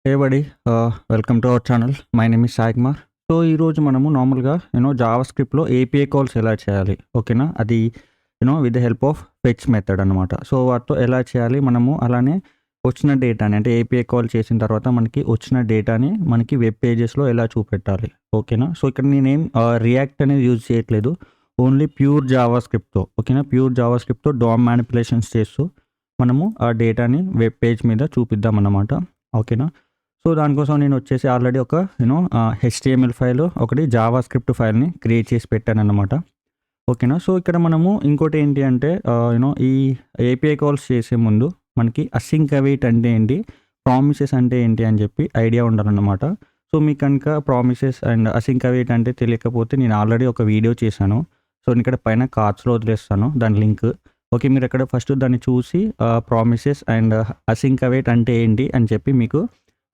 Hey buddy welcome to our channel. My name is Sai Kumar. So ఈరోజు మనము నార్మల్గా Java స్క్రిప్ట్లో ఏపీఐ కాల్స్ ఎలా చేయాలి, ఓకేనా? అది with the help of fetch method అనమాట. సో వాటితో ఎలా చేయాలి మనము, అలానే వచ్చిన డేటాని అంటే ఏపీఐ కాల్ చేసిన తర్వాత మనకి వచ్చిన డేటాని మనకి వెబ్ పేజెస్లో ఎలా చూపెట్టాలి, ఓకేనా? సో ఇక్కడ నేనేం రియాక్ట్ అనేది యూజ్ చేయట్లేదు, ఓన్లీ ప్యూర్ జావా స్క్రిప్ట్తో, ఓకేనా? ప్యూర్ జావా స్క్రిప్ట్తో డామ్ మ్యానిపులేషన్స్ చేస్తూ మనము ఆ డేటాని వెబ్ పేజ్ మీద చూపిద్దాం అన్నమాట, ఓకేనా? సో దానికోసం నేను వచ్చేసి ఆల్రెడీ ఒక హెచ్టిఎంఎల్ ఫైల్, ఒకటి జావా స్క్రిప్ట్ ఫైల్ని క్రియేట్ చేసి పెట్టాను అన్నమాట, ఓకేనా? సో ఇక్కడ మనము ఇంకోటి ఏంటి అంటే ఈ ఏపీఐ కాల్స్ చేసే ముందు మనకి అసింక్ అవైట్ అంటే ఏంటి, ప్రామిసెస్ అంటే ఏంటి అని చెప్పి ఐడియా ఉండాలన్నమాట. సో మీకు కనుక ప్రామిసెస్ అండ్ అసింక్ అవైట్ అంటే తెలియకపోతే నేను ఆల్రెడీ ఒక వీడియో చేశాను. సో నేను ఇక్కడ పైన కార్డ్స్లో వదిలేస్తాను దాని లింక్. ఓకే, మీరు ఇక్కడ ఫస్ట్ దాన్ని చూసి ప్రామిసెస్ అండ్ అసింక్ అవైట్ అంటే ఏంటి అని చెప్పి మీకు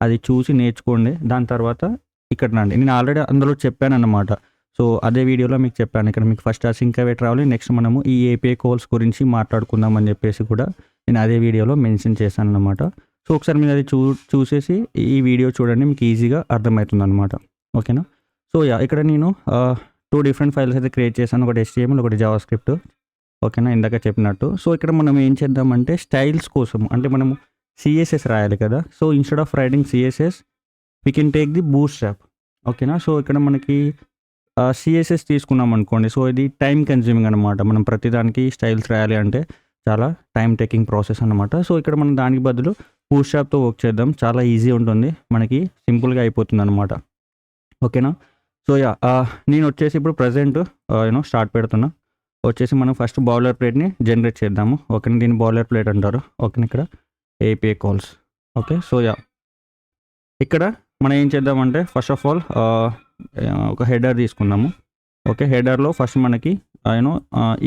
అది చూసి నేర్చుకోండి. దాని తర్వాత ఇక్కడ రండి, నేను ఆల్రెడీ అందులో చెప్పాను అన్నమాట. సో అదే వీడియోలో మీకు చెప్పాను, ఇక్కడ మీకు ఫస్ట్ అసింక్ అవైట్ రావాలి, నెక్స్ట్ మనము ఈ ఏపీఐ కాల్స్ గురించి మాట్లాడుకుందాం అని చెప్పేసి కూడా నేను అదే వీడియోలో మెన్షన్ చేశాను అన్నమాట. సో ఒకసారి మీరు అది చూసేసి ఈ వీడియో చూడండి, మీకు ఈజీగా అర్థమవుతుంది అనమాట, ఓకేనా? సో ఇక్కడ నేను 2 డిఫరెంట్ ఫైల్స్ అయితే క్రియేట్ చేశాను, ఒకటి HTML, ఒకటి జావా స్క్రిప్ట్, ఓకేనా? ఇందాక చెప్పినట్టు. సో ఇక్కడ మనం ఏం చేద్దామంటే స్టైల్స్ కోసం అంటే మనము సిఎస్ఎస్ రాయాలి కదా. So instead of writing CSS we can take the bootstrap, ఓకేనా? సో ఇక్కడ మనకి సిఎస్ఎస్ తీసుకున్నాం అనుకోండి, సో ఇది టైం కన్జ్యూమింగ్ అనమాట. మనం ప్రతిదానికి స్టైల్స్ రాయాలి అంటే చాలా టైం టేకింగ్ ప్రాసెస్ అనమాట. సో ఇక్కడ మనం దానికి బదులు బూట్స్ట్రాప్తో వర్క్ చేద్దాం, చాలా ఈజీ ఉంటుంది, మనకి సింపుల్గా అయిపోతుంది అనమాట, ఓకేనా? సో నేను వచ్చేసి ఇప్పుడు ప్రజెంట్ స్టార్ట్ పెడుతున్నా. వచ్చేసి మనం ఫస్ట్ బౌలర్ ప్లేట్ని జనరేట్ చేద్దాము, ఓకేనా? దీన్ని బౌలర్ ప్లేట్ అంటారు, ఓకేనా? ఇక్కడ ఏపీఐ కాల్స్, ఓకే. సో ఇక్కడ మనం ఏం చేద్దామంటే ఫస్ట్ ఆఫ్ ఆల్ ఒక హెడర్ తీసుకుందాము, ఓకే? హెడర్లో ఫస్ట్ మనకి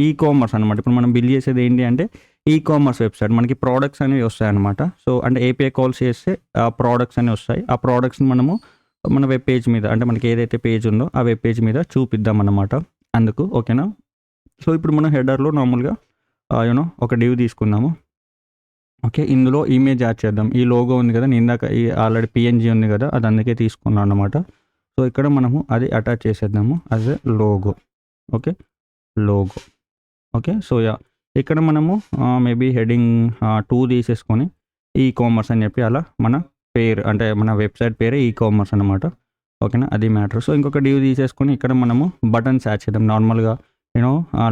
ఈ కామర్స్ అనమాట. ఇప్పుడు మనం బిల్ చేసేది ఏంటి అంటే ఈ కామర్స్ వెబ్సైట్, మనకి ప్రోడక్ట్స్ అనేవి వస్తాయి అనమాట. సో అంటే ఏపీఐ కాల్స్ చేస్తే ఆ ప్రోడక్ట్స్ అనేవి వస్తాయి. ఆ ప్రోడక్ట్స్ని మనము మన వెబ్ పేజ్ మీద అంటే మనకి ఏదైతే పేజ్ ఉందో ఆ వెబ్ పేజ్ మీద చూపిద్దాం అన్నమాట, అందుకు, ఓకేనా? సో ఇప్పుడు మనం హెడర్లో నార్మల్గా ఒక డివ్ తీసుకుందాము, ఓకే? ఇందులో ఇమేజ్ యాడ్ చేద్దాం. ఈ లోగో ఉంది కదా, నేను ఇందాక ఈ ఆల్రెడీ పిఎన్జీ ఉంది కదా, అది అందుకే తీసుకున్నాను అనమాట. సో ఇక్కడ మనము అది అటాచ్ చేసేద్దాము as a logo, okay? Logo, okay. So ఇక్కడ మనము మేబీ హెడింగ్ 2 తీసేసుకొని ఈ కామర్స్ అని చెప్పి అలా మన పేరు అంటే మన వెబ్సైట్ పేరే ఈ కామర్స్ అనమాట, ఓకేనా? అది మ్యాటర్. సో ఇంకొక డివ్ తీసేసుకొని ఇక్కడ మనము బటన్స్ యాడ్ చేద్దాం నార్మల్గా,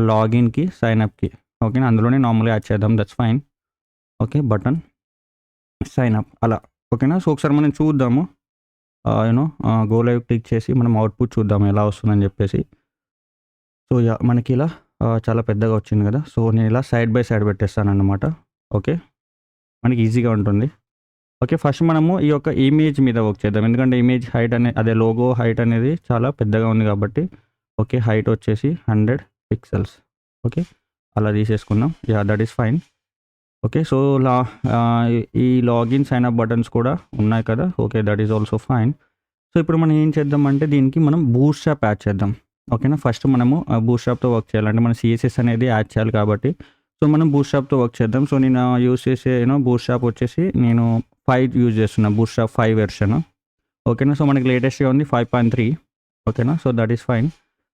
లాగిన్కి సైన్అప్కి, ఓకేనా? అందులోనే నార్మల్గా యాడ్ చేద్దాం, that's fine, okay? Button sign up అలా, ఓకేనా? సో ఒకసారి మనం చూద్దాము, గో లైవ్ క్లిక్ చేసి మనం అవుట్పుట్ చూద్దాము ఎలా వస్తుందని చెప్పేసి. సో మనకి ఇలా చాలా పెద్దగా వచ్చింది కదా. సో నేను ఇలా సైడ్ బై సైడ్ పెట్టేస్తాను అన్నమాట, ఓకే? మనకి ఈజీగా ఉంటుంది, ఓకే? ఫస్ట్ మనము ఈ యొక్క ఇమేజ్ మీద వర్క్ చేద్దాం, ఎందుకంటే ఇమేజ్ హైట్ అదే లోగో హైట్ అనేది చాలా పెద్దగా ఉంది కాబట్టి, ఓకే? హైట్ వచ్చేసి 100 పిక్సెల్స్, ఓకే? అలా తీసేసుకుందాం, that is fine, okay? So ఈ లాగిన్ సైన్ అప్ బటన్స్ కూడా ఉన్నాయి కదా, okay? That is also fine. So ఇప్పుడు మనం ఏం చేద్దామంటే దీనికి మనం బూట్స్ట్రాప్ యాడ్ చేద్దాం, ఓకేనా? ఫస్ట్ మనము బూట్స్ట్రాప్తో వర్క్ చేయాలంటే మనం సిఎస్ఎస్ అనేది యాడ్ చేయాలి కాబట్టి, సో మనం బూట్స్ట్రాప్తో వర్క్ చేద్దాం. సో నేను యూజ్ చేసే బూట్స్ట్రాప్ వచ్చేసి నేను 5 యూజ్ చేస్తున్నా, బూట్స్ట్రాప్ 5 వెర్షన్, ఓకేనా? సో మనకి లేటెస్ట్గా ఉంది 5.3, ఓకేనా? So that is fine.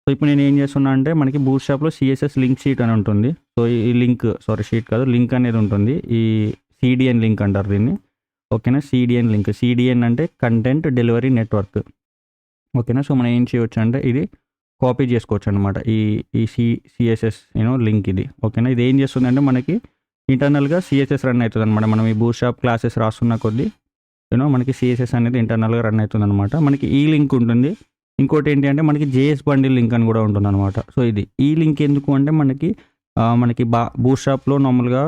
So ఇప్పుడు నేను ఏం చేస్తున్నా అంటే మనకి బూట్స్ట్రాప్లో సిఎస్ఎస్ లింక్ షీట్ అని ఉంటుంది. సో ఈ లింక్ షీట్ కాదు, లింక్ అనేది ఉంటుంది, ఈ సిడిఎన్ లింక్ అంటారు దీన్ని, ఓకేనా? సిడిఎన్ లింక్, సిడిఎన్ అంటే కంటెంట్ డెలివరీ నెట్వర్క్, ఓకేనా? సో మనం ఏం చేయవచ్చు అంటే ఇది కాపీ చేసుకోవచ్చు అనమాట, ఈ సిఎస్ఎస్ లింక్ ఇది, ఓకేనా? ఇది ఏం చేస్తుంది అంటే మనకి ఇంటర్నల్గా సిఎస్ఎస్ రన్ అవుతుంది అనమాట. మనం ఈ బూట్స్ట్రాప్ క్లాసెస్ రాస్తున్న కొద్దీ మనకి సిఎస్ఎస్ అనేది ఇంటర్నల్గా రన్ అవుతుంది అనమాట. మనకి ఈ లింక్ ఉంటుంది, ఇంకోటి ఏంటి అంటే మనకి జేఎస్ బండిల్ లింక్ అని కూడా ఉంటుంది అనమాట. సో ఈ లింక్ ఎందుకు అంటే మనకి బూట్స్ట్రాప్లో నార్మల్గా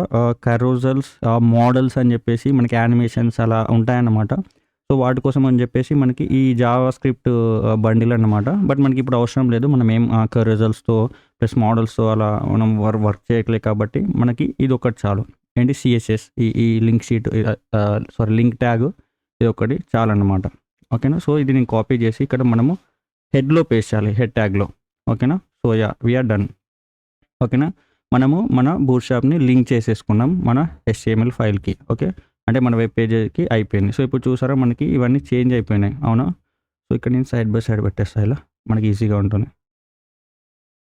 కరోజల్స్ మోడల్స్ అని చెప్పేసి మనకి యానిమేషన్స్ అలా ఉంటాయన్నమాట. సో వాటి కోసం అని చెప్పేసి మనకి ఈ జావా స్క్రిప్ట్ బండిల్ అన్నమాట. బట్ మనకి ఇప్పుడు అవసరం లేదు, మనం ఏం కరోజల్స్తో ప్లస్ మోడల్స్తో అలా మనం వర్క్ చేయట్లేదు కాబట్టి మనకి ఇది ఒకటి చాలు. ఏంటి సిఎస్ఎస్ ఈ లింక్ షీట్ లింక్ ట్యాగ్ ఇది ఒకటి చాలన్నమాట, ఓకేనా? సో ఇది నేను కాపీ చేసి ఇక్కడ మనము హెడ్లో పేస్ట్ చేయాలి, హెడ్ ట్యాగ్లో, ఓకేనా? సో వీఆర్ డన్, ఓకేనా? మనము మన బూట్స్ట్రాప్ని లింక్ చేసేసుకున్నాం మన HTML ఫైల్కి, ఓకే? అంటే మన వెబ్ పేజ్కి అయిపోయింది. సో ఇప్పుడు చూసారా మనకి ఇవన్నీ చేంజ్ అయిపోయినాయి. అవునా? సో ఇక్కడ నేను సైడ్ బై సైడ్ పెట్టేస్తా ఇలా మనకి ఈజీగా ఉంటుంది.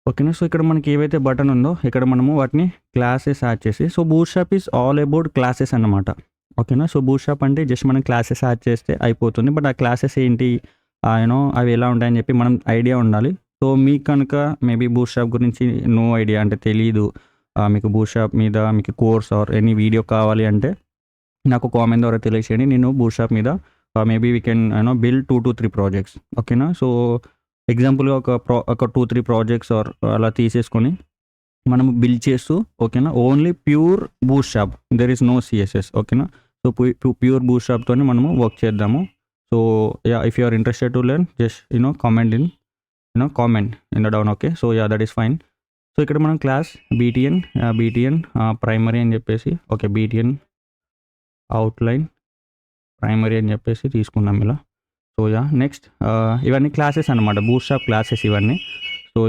ఓకేనా? సో ఇక్కడ మనకి ఏవైతే బటన్ ఉందో ఇక్కడ మనము వాటిని క్లాసెస్ యాడ్ చేసి, so bootstrap is all about classes అన్నమాట. ఓకేనా? సో బూట్‌స్ట్రాప్ అంటే జస్ట్ మనం క్లాసెస్ యాడ్ చేస్తే అయిపోతుంది. బట్ ఆ క్లాసెస్ ఏంటి, అవి ఎలా ఉంటాయని చెప్పి మనం ఐడియా ఉండాలి. సో మీకు కనుక మేబీ బూట్‌స్ట్రాప్ గురించి నో ఐడియా అంటే తెలీదు, మీకు బూట్‌స్ట్రాప్ మీద మీకు కోర్స్ ఆర్ ఎనీ వీడియో కావాలి అంటే నాకు కామెంట్ ద్వారా తెలియచేయండి. నేను బూట్‌స్ట్రాప్ మీద maybe we can build 2 to 3 projects. ఓకేనా? సో ఎగ్జాంపుల్‌గా ఒక 2, 3 ప్రాజెక్ట్స్ ఆర్ అలా తీసేసుకొని మనం బిల్డ్ చేస్తూ, ఓకేనా, only pure bootstrap, there is no CSS. ఓకేనా? సో ప్యూర్ బూట్‌స్ట్రాప్‌తోని మనము వర్క్ చేద్దాము. So if you are interested to learn just comment in the down. Okay, so that is fine. So ఇక్కడ మనం క్లాస్ బీటీఎన్ ప్రైమరీ అని చెప్పేసి, ఓకే, బీటీఎన్ అవుట్లైన్ ప్రైమరీ అని చెప్పేసి తీసుకున్నాం ఇలా. సో నెక్స్ట్ ఇవన్నీ క్లాసెస్ అనమాట, బూట్‌స్ట్రాప్ క్లాసెస్ ఇవన్నీ. So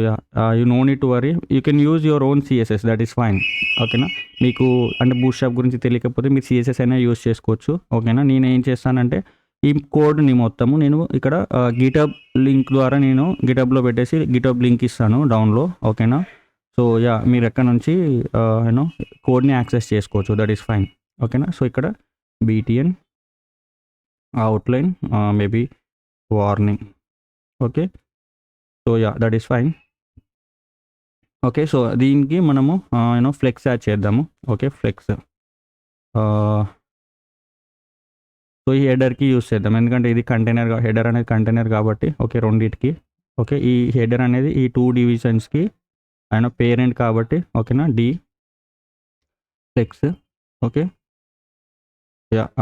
you know need to worry, you can use your own CSS, that is fine. ఓకేనా? మీకు అంటే బూట్‌స్ట్రాప్ గురించి తెలియకపోతే మీరు సిఎస్ఎస్ అయినా యూజ్ చేసుకోవచ్చు. ఓకేనా? నేను ఏం చేస్తానంటే ఈ కోడ్ని మొత్తము నేను ఇక్కడ గిటబ్ లింక్ ద్వారా నేను గిటబ్లో పెట్టేసి గిటబ్ లింక్ ఇస్తాను డౌన్లో. ఓకేనా? సో మీరు ఎక్కడ నుంచి కోడ్ని యాక్సెస్ చేసుకోవచ్చు, దట్ ఈస్ ఫైన్. ఓకేనా? సో ఇక్కడ B T N outline maybe warning. Okay, so that is fine. Okay, so దీనికి మనము ఫ్లెక్స్ యాడ్ చేద్దాము. ఓకే, ఫ్లెక్స్ సో ఈ హెడర్కి యూస్ చేద్దాం, ఎందుకంటే ఇది కంటైనర్, హెడర్ అనేది కంటైనర్ కాబట్టి. ఓకే, రెండింటికి. ఓకే, ఈ హెడర్ అనేది ఈ 2 డివిజన్స్కి పేరెంట్ కాబట్టి. ఓకేనా? D flex. Okay,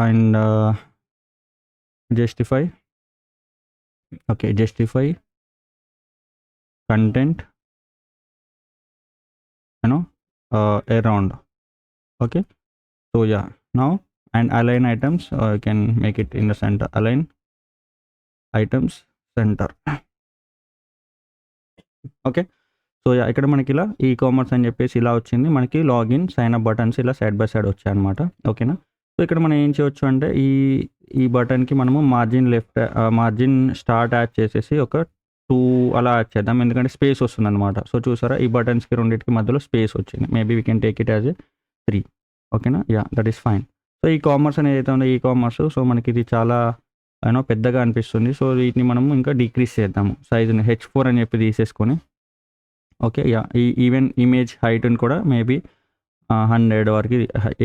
and justify. Okay, justify content around. Okay, so now and align items, you can make it in the center, align items center. Okay, so ఇక్కడ మనకి ఇలా ఈకామర్స్ అని చెప్పేసి ఇలా వచ్చింది. మనకి లాగిన్ సైన్ అప్ బటన్స్ ఇలా side by side వచ్చాయి అనమాట. ఓకేనా? సో ఇక్కడ మనం ఏం చేయొచ్చు అంటే ఈ బటన్కి మనము మార్జిన్ స్టార్ట్ యాడ్ చేసేసి ఒక 2 అలా యాడ్ చేద్దాం, ఎందుకంటే స్పేస్ వస్తుంది అనమాట. సో చూసారా, ఈ బటన్స్కి రెండింటికి మధ్యలో స్పేస్ వచ్చింది. Maybe we can take it as 3. ఓకేనా? That is fine. So e commerce అనేది అయితే ఉందో కామర్స్, సో మనకి ఇది చాలా పెద్దగా అనిపిస్తుంది. సో వీటిని మనము ఇంకా డిక్రీస్ చేద్దాము, సైజుని H4 అని చెప్పి తీసేసుకొని. ఓకే, ఈవెన్ ఇమేజ్ హైట్ని కూడా మేబీ 100 వరకు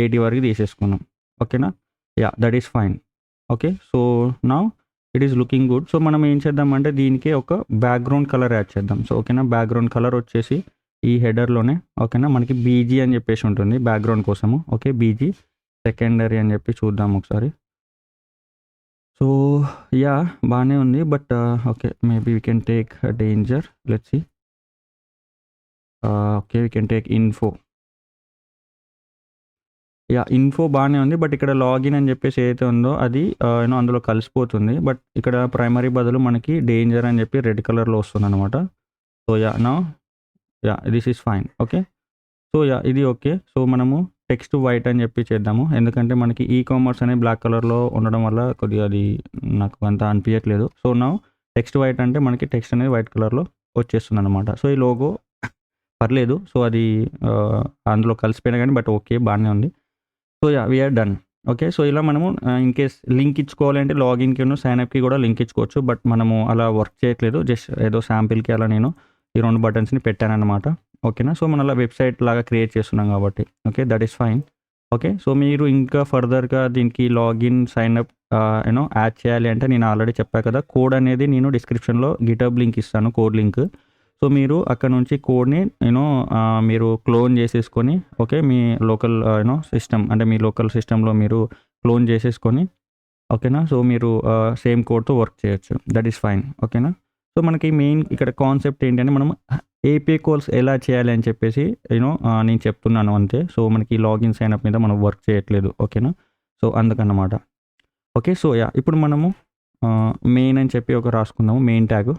80 వరకు తీసేసుకున్నాం. ఓకేనా? That is fine. Okay, so now it is looking good. So మనం ఏం చేద్దామంటే దీనికి ఒక బ్యాక్గ్రౌండ్ కలర్ యాడ్ చేద్దాం. సో ఓకేనా, బ్యాక్గ్రౌండ్ కలర్ వచ్చేసి ఈ హెడర్లోనే, ఓకేనా, మనకి బీజీ అని చెప్పేసి ఉంటుంది బ్యాక్గ్రౌండ్ కోసము. ఓకే, బీజీ సెకండరీ అని చెప్పి చూద్దాం ఒకసారి. సో బాగానే ఉంది, but okay, maybe we can take danger, let's see. Okay, we can take info. Info బాగానే ఉంది, బట్ ఇక్కడ లాగిన్ అని చెప్పేసి ఏదైతే ఉందో అది అందులో కలిసిపోతుంది. బట్ ఇక్కడ ప్రైమరీ బదులు మనకి డేంజర్ అని చెప్పి రెడ్ కలర్లో వస్తుంది అనమాట. So now this is fine. Okay, so ఇది ఓకే. సో మనము టెక్స్ట్ వైట్ అని చెప్పి చేద్దాము, ఎందుకంటే మనకి కామర్స్ అనేది బ్లాక్ కలర్లో ఉండడం వల్ల కొద్దిగా అది నాకు అంత అనిపించట్లేదు. సో నౌ టెక్స్ట్ వైట్ అంటే మనకి టెక్స్ట్ అనేది వైట్ కలర్లో వచ్చేస్తుంది అనమాట. సో ఈ లోగో పర్లేదు, సో అది అందులో కలిసిపోయినా కానీ, బట్ ఓకే, బాగానే ఉంది. So we are done. Okay, so ఇలా మనము ఇన్ కేస్ లింక్ ఇచ్చుకోవాలంటే లాగిన్కి సైన్అప్కి కూడా లింక్ ఇచ్చుకోవచ్చు, బట్ మనము అలా వర్క్ చేయట్లేదు. జస్ట్ ఏదో శాంపిల్కి అలా నేను ఈ 2 బటన్స్ని పెట్టానన్నమాట. ఓకేనా? సో మనం అలా వెబ్సైట్ లాగా క్రియేట్ చేస్తున్నాం కాబట్టి. Okay, that is fine. Okay, so మీరు ఇంకా ఫర్దర్గా దీనికి లాగిన్ సైన్అప్ యాడ్ చేయాలి అంటే నేను ఆల్రెడీ చెప్పా కదా, కోడ్ అనేది నేను డిస్క్రిప్షన్లో గిటబ్ లింక్ ఇస్తాను, కోడ్ లింక్. సో మీరు అక్కడ నుంచి కోడ్ని మీరు క్లోన్ చేసేసుకొని, ఓకే, మీ లోకల్ సిస్టమ్ అంటే మీ లోకల్ సిస్టంలో మీరు క్లోన్ చేసేసుకొని, ఓకేనా, సో మీరు సేమ్ కోడ్తో వర్క్ చేయొచ్చు, దట్ ఈస్ ఫైన్. ఓకేనా? సో మనకి మెయిన్ ఇక్కడ కాన్సెప్ట్ ఏంటంటే మనం ఏపీఐ కాల్స్ ఎలా చేయాలి అని చెప్పేసి నేను చెప్తున్నాను అంతే. సో మనకి లాగిన్ సైన్అప్ మీద మనం వర్క్ చేయట్లేదు. ఓకేనా? సో అందుకన్నమాట. ఓకే, సో ఇప్పుడు మనము మెయిన్ అని చెప్పి రాసుకుందాము, మెయిన్ ట్యాగ్.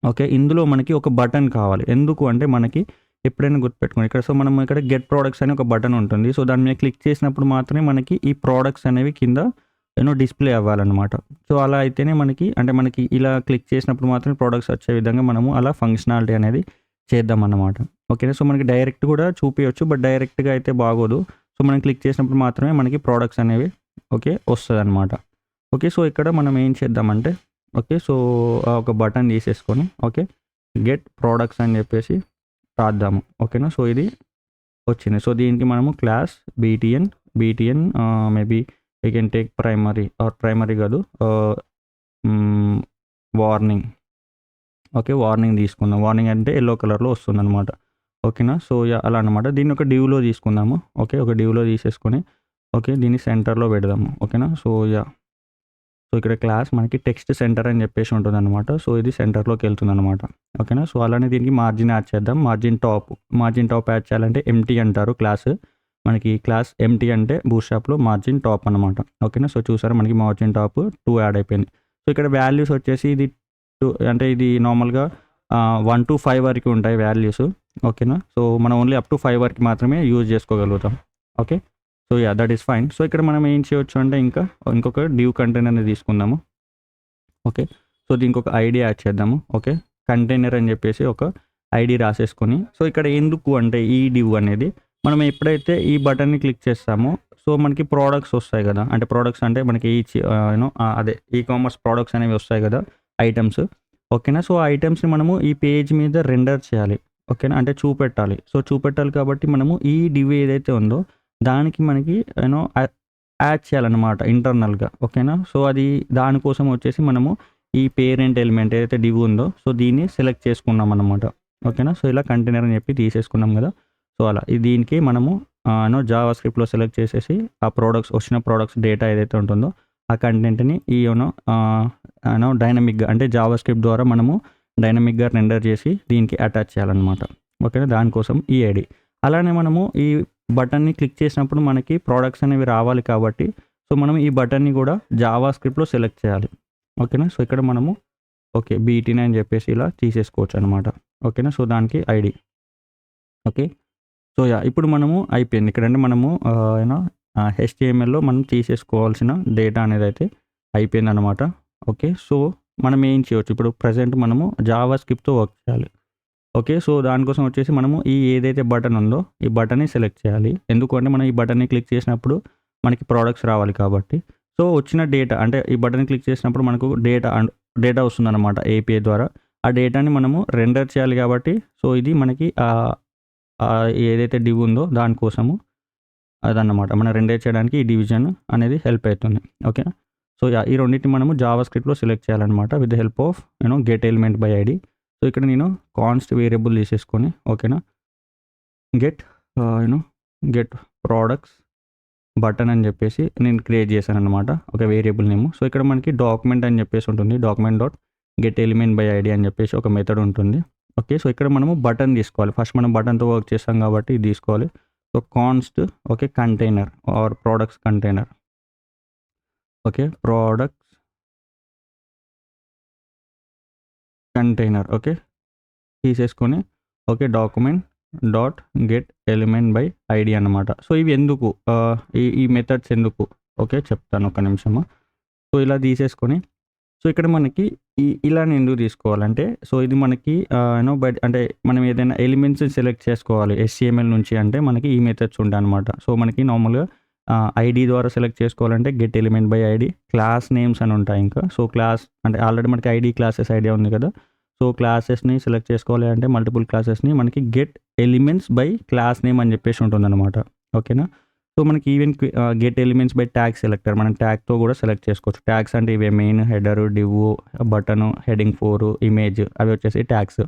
ఓకే, ఇందులో మనకి ఒక బటన్ కావాలి. ఎందుకు అంటే మనకి ఎప్పుడైనా గుర్తుపెట్టుకోండి ఇక్కడ. సో మనం ఇక్కడ గెట్ ప్రోడక్ట్స్ అని ఒక బటన్ ఉంటుంది. సో దాని మీద క్లిక్ చేసినప్పుడు మాత్రమే మనకి ఈ ప్రోడక్ట్స్ అనేవి కింద డిస్ప్లే అవ్వాలన్నమాట. సో అలా అయితేనే మనకి అంటే మనకి ఇలా క్లిక్ చేసినప్పుడు మాత్రమే ప్రోడక్ట్స్ వచ్చే విధంగా మనము అలా ఫంక్షనాలిటీ అనేది చేద్దామన్నమాట. ఓకేనా. సో మనకి డైరెక్ట్ కూడా చూపించవచ్చు, బట్ డైరెక్ట్గా అయితే బాగోదు. సో మనం క్లిక్ చేసినప్పుడు మాత్రమే మనకి ప్రోడక్ట్స్ అనేవి వస్తుందన్నమాట. ఓకే. సో ఇక్కడ మనం ఏం చేద్దామంటే ఓకే. సో ఒక బటన్ తీసేసుకొని ఓకే గెట్ ప్రోడక్ట్స్ అని చెప్పేసి రాద్దాము. ఓకేనా. సో ఇది వచ్చింది. సో దీనికి మనము class BTN maybe we can take primary కాదు వార్నింగ్. ఓకే. వార్నింగ్ తీసుకుందాం. వార్నింగ్ అంటే ఎల్లో కలర్లో వస్తుంది అనమాట. ఓకేనా. సో అలా అనమాట. దీన్ని ఒక డివ్లో తీసుకుందాము. ఓకే. ఒక డివ్లో తీసేసుకొని ఓకే దీన్ని సెంటర్లో పెడదాము. ఓకేనా. సో సో ఇక్కడ క్లాస్ మనకి టెక్స్ట్ సెంటర్ అని చెప్పేసి ఉంటుంది అనమాట. సో ఇది సెంటర్లోకి వెళ్తుంది అనమాట. ఓకేనా. సో అలానే దీనికి మార్జిన్ యాడ్ చేద్దాం. మార్జిన్ టాప్ యాడ్ చేయాలంటే ఎంటీ అంటారు క్లాస్. మనకి క్లాస్ ఎంటీ అంటే బూట్స్ట్రాప్లో మార్జిన్ టాప్ అనమాట. ఓకేనా. సో చూసారా మనకి మార్జిన్ టాప్ 2 యాడ్ అయిపోయింది. సో ఇక్కడ వాల్యూస్ వచ్చేసి ఇది 2 అంటే ఇది నార్మల్గా 1 to 5 వరకు ఉంటాయి వాల్యూస్. ఓకేనా. సో మనం ఓన్లీ అప్ టు 5 వరకు మాత్రమే యూజ్ చేసుకోగలుగుతాం. Okay. So that is fine. So ఇక్కడ మనం ఏం చేయొచ్చు అంటే ఇంకొక డివ్ కంటైనర్ని తీసుకుందాము. ఓకే. సో దీనికి ఒక ఐడి యాడ్ చేద్దాము. ఓకే. కంటైనర్ అని చెప్పేసి ఒక ఐడి రాసేసుకొని సో ఇక్కడ ఎందుకు అంటే ఈ డివ్ అనేది మనం ఎప్పుడైతే ఈ బటన్ని క్లిక్ చేస్తామో సో మనకి ప్రోడక్ట్స్ వస్తాయి కదా. అంటే ప్రోడక్ట్స్ అంటే మనకి అదే ఈ-కామర్స్ ప్రోడక్ట్స్ అనేవి వస్తాయి కదా, ఐటమ్స్. ఓకేనా. సో ఆ ఐటమ్స్ని మనము ఈ పేజ్ మీద రెండర్ చేయాలి. ఓకేనా. అంటే చూపెట్టాలి. సో చూపెట్టాలి కాబట్టి మనము ఈ డివ్ ఏదైతే ఉందో దానికి మనకి యాడ్ చేయాలన్నమాట ఇంటర్నల్గా. ఓకేనా. సో అది దానికోసం వచ్చేసి మనము ఈ పేరెంట్ ఎలిమెంట్ ఏదైతే డివ్ ఉందో సో దీన్ని సెలెక్ట్ చేసుకున్నాం అన్నమాట. ఓకేనా. సో ఇలా కంటైనర్ అని చెప్పి తీసేసుకున్నాం కదా. సో అలా దీనికి మనము జావా స్క్రిప్ట్లో సెలెక్ట్ చేసేసి ఆ వచ్చిన ప్రోడక్ట్స్ డేటా ఏదైతే ఉంటుందో ఆ కంటెంట్ని ఈ డైనమిక్గా అంటే జావా స్క్రిప్ట్ ద్వారా మనము డైనమిక్గా రెండర్ చేసి దీనికి అటాచ్ చేయాలన్నమాట. ఓకేనా. దానికోసం ఈ ఐడి. అలానే మనము ఈ బటన్ని క్లిక్ చేసినప్పుడు మనకి ప్రోడక్ట్స్ అనేవి రావాలి కాబట్టి సో మనం ఈ బటన్ని కూడా జావా స్క్రిప్ట్లో సెలెక్ట్ చేయాలి. ఓకేనా. సో ఇక్కడ మనము ఓకే బీటీని అని చెప్పేసి ఇలా తీసేసుకోవచ్చు అనమాట. ఓకేనా. సో దానికి ఐడి. ఓకే. సో ఇప్పుడు మనము అయిపోయింది. ఇక్కడంటే మనము HTMLలో మనం తీసేసుకోవాల్సిన డేటా అనేది అయితే అయిపోయింది అనమాట. ఓకే. సో మనం ఏం చేయవచ్చు ఇప్పుడు ప్రజెంట్ మనము జావా స్క్రిప్ట్తో వర్క్ చేయాలి. ఓకే. సో దానికోసం వచ్చేసి మనము ఈ ఏదైతే బటన్ ఉందో ఈ బటన్ని సెలెక్ట్ చేయాలి. ఎందుకంటే మనం ఈ బటన్ని క్లిక్ చేసినప్పుడు మనకి ప్రోడక్ట్స్ రావాలి కాబట్టి. సో వచ్చిన డేటా అంటే ఈ బటన్ క్లిక్ చేసినప్పుడు మనకు డేటా వస్తుందన్నమాట API ద్వారా. ఆ డేటాని మనము రెండర్ చేయాలి కాబట్టి సో ఇది మనకి ఏదైతే డివ్ ఉందో దానికోసము అదన్నమాట. మనం రెండర్ చేయడానికి ఈ డివిజన్ అనేది హెల్ప్ అవుతుంది. ఓకే. సో ఈ రెండింటిని మనము జావా స్క్రిప్ట్లో సెలెక్ట్ చేయాలన్నమాట with the help of get element by ID. So ఇక్కడ నేను కాన్స్ట్ వేరియబుల్ తీసేసుకొని ఓకేనా గెట్ ప్రోడక్ట్స్ బటన్ అని చెప్పేసి నేను క్రియేట్ చేశాను అనమాట ఒక వేరియబుల్ నేమ్. సో ఇక్కడ మనకి డాక్యుమెంట్ అని చెప్పేసి ఉంటుంది. Document dot get element by ID అని చెప్పేసి ఒక మెథడ్ ఉంటుంది. ఓకే. సో ఇక్కడ మనము బటన్ తీసుకోవాలి. ఫస్ట్ మనం బటన్తో వర్క్ చేస్తాం కాబట్టి ఇది తీసుకోవాలి. So const okay container or products container. Okay. Products container okay తీసేసుకొని okay document dot get element by ID అన్నమాట. సో ఇవి ఎందుకు ఈ మెథడ్స్ ఎందుకు ఓకే చెప్తాను ఒక నిమిషము. సో ఇలా తీసేసుకొని సో ఇక్కడ మనకి ఇలానే ఎందుకు తీసుకోవాలంటే సో ఇది మనకి బట్ అంటే మనం ఏదైనా ఎలిమెంట్స్ సెలెక్ట్ చేసుకోవాలి HTML నుంచి అంటే మనకి ఈ మెథడ్స్ ఉంటాయి అనమాట. సో మనకి నార్మల్గా ఐడి ద్వారా సెలెక్ట్ చేసుకోవాలంటే get element by ID, class names అని ఉంటాయి ఇంకా. సో క్లాస్ అంటే ఆల్రెడీ మనకి ఐడి క్లాసెస్ ఐడియా ఉంది కదా. సో క్లాసెస్ని సెలెక్ట్ చేసుకోవాలి అంటే మల్టిపుల్ క్లాసెస్ని మనకి get elements by class name అని చెప్పేసి ఉంటుందన్నమాట. ఓకేనా. సో మనకి even get elements by tag selector మనం ట్యాగ్తో కూడా సెలెక్ట్ చేసుకోవచ్చు. ట్యాగ్స్ అంటే ఇవే main, header, div, button, heading 4, image అవి వచ్చేసి ట్యాగ్స్.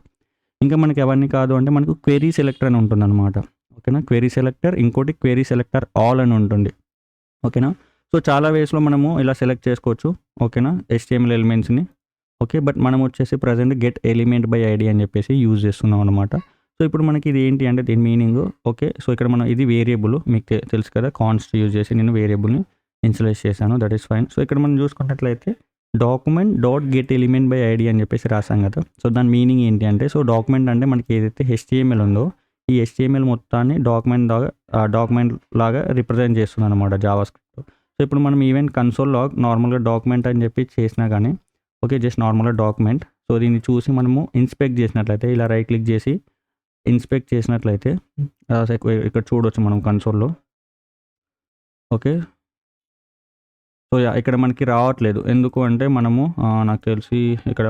ఇంకా మనకి అవన్నీ కాదు అంటే మనకు క్వెరీ సెలెక్టర్ అని ఉంటుంది అనమాట. ఓకేనా. క్వెరీ సెలెక్టర్ ఇంకోటి క్వెరీ సెలెక్టర్ ఆల్ అని ఉంటుంది. ఓకేనా. సో చాలా వేస్లో మనము ఇలా సెలెక్ట్ చేసుకోవచ్చు. ఓకేనా HTML ఎలిమెంట్స్ని. ఓకే. బట్ మనం వచ్చేసి present get element by ID అని చెప్పేసి యూజ్ చేస్తున్నాం అనమాట. సో ఇప్పుడు మనకి ఇది ఏంటి అంటే దీని మీనింగ్ ఓకే. సో ఇక్కడ మనం ఇది వేరియబుల్ మీకు తెలుసు కదా, కాన్స్ట్ యూజ్ చేసి నేను వేరియబుల్ని ఇన్షియలైజ్ చేశాను. That is fine. సో ఇక్కడ మనం చూసుకున్నట్లయితే document dot get element by ID అని చెప్పేసి రాసాం కదా. సో దాని మీనింగ్ ఏంటి అంటే సో డాక్యుమెంట్ అంటే మనకి ఏదైతే HTML ఉందో ఈ HTML మొత్తాన్ని డాక్యుమెంట్ లాగా రిప్రజెంట్ చేస్తుంది అనమాట జావాస్క్రిప్ట్. సో ఇప్పుడు మనం ఈవెన్ కన్సోల్ లాగ్ నార్మల్గా డాక్యుమెంట్ అని చెప్పి చేసినా కానీ ఓకే, జస్ట్ నార్మల్గా డాక్యుమెంట్. సో దీన్ని చూసి మనము ఇన్స్పెక్ట్ చేసినట్లయితే ఇలా రైట్ క్లిక్ చేసి ఇన్స్పెక్ట్ చేసినట్లయితే ఇక్కడ చూడవచ్చు మనం కన్సోల్లో. ఓకే, సో ఇక్కడ మనకి రావట్లేదు. ఎందుకు అంటే మనము నాకు తెలిసి ఇక్కడ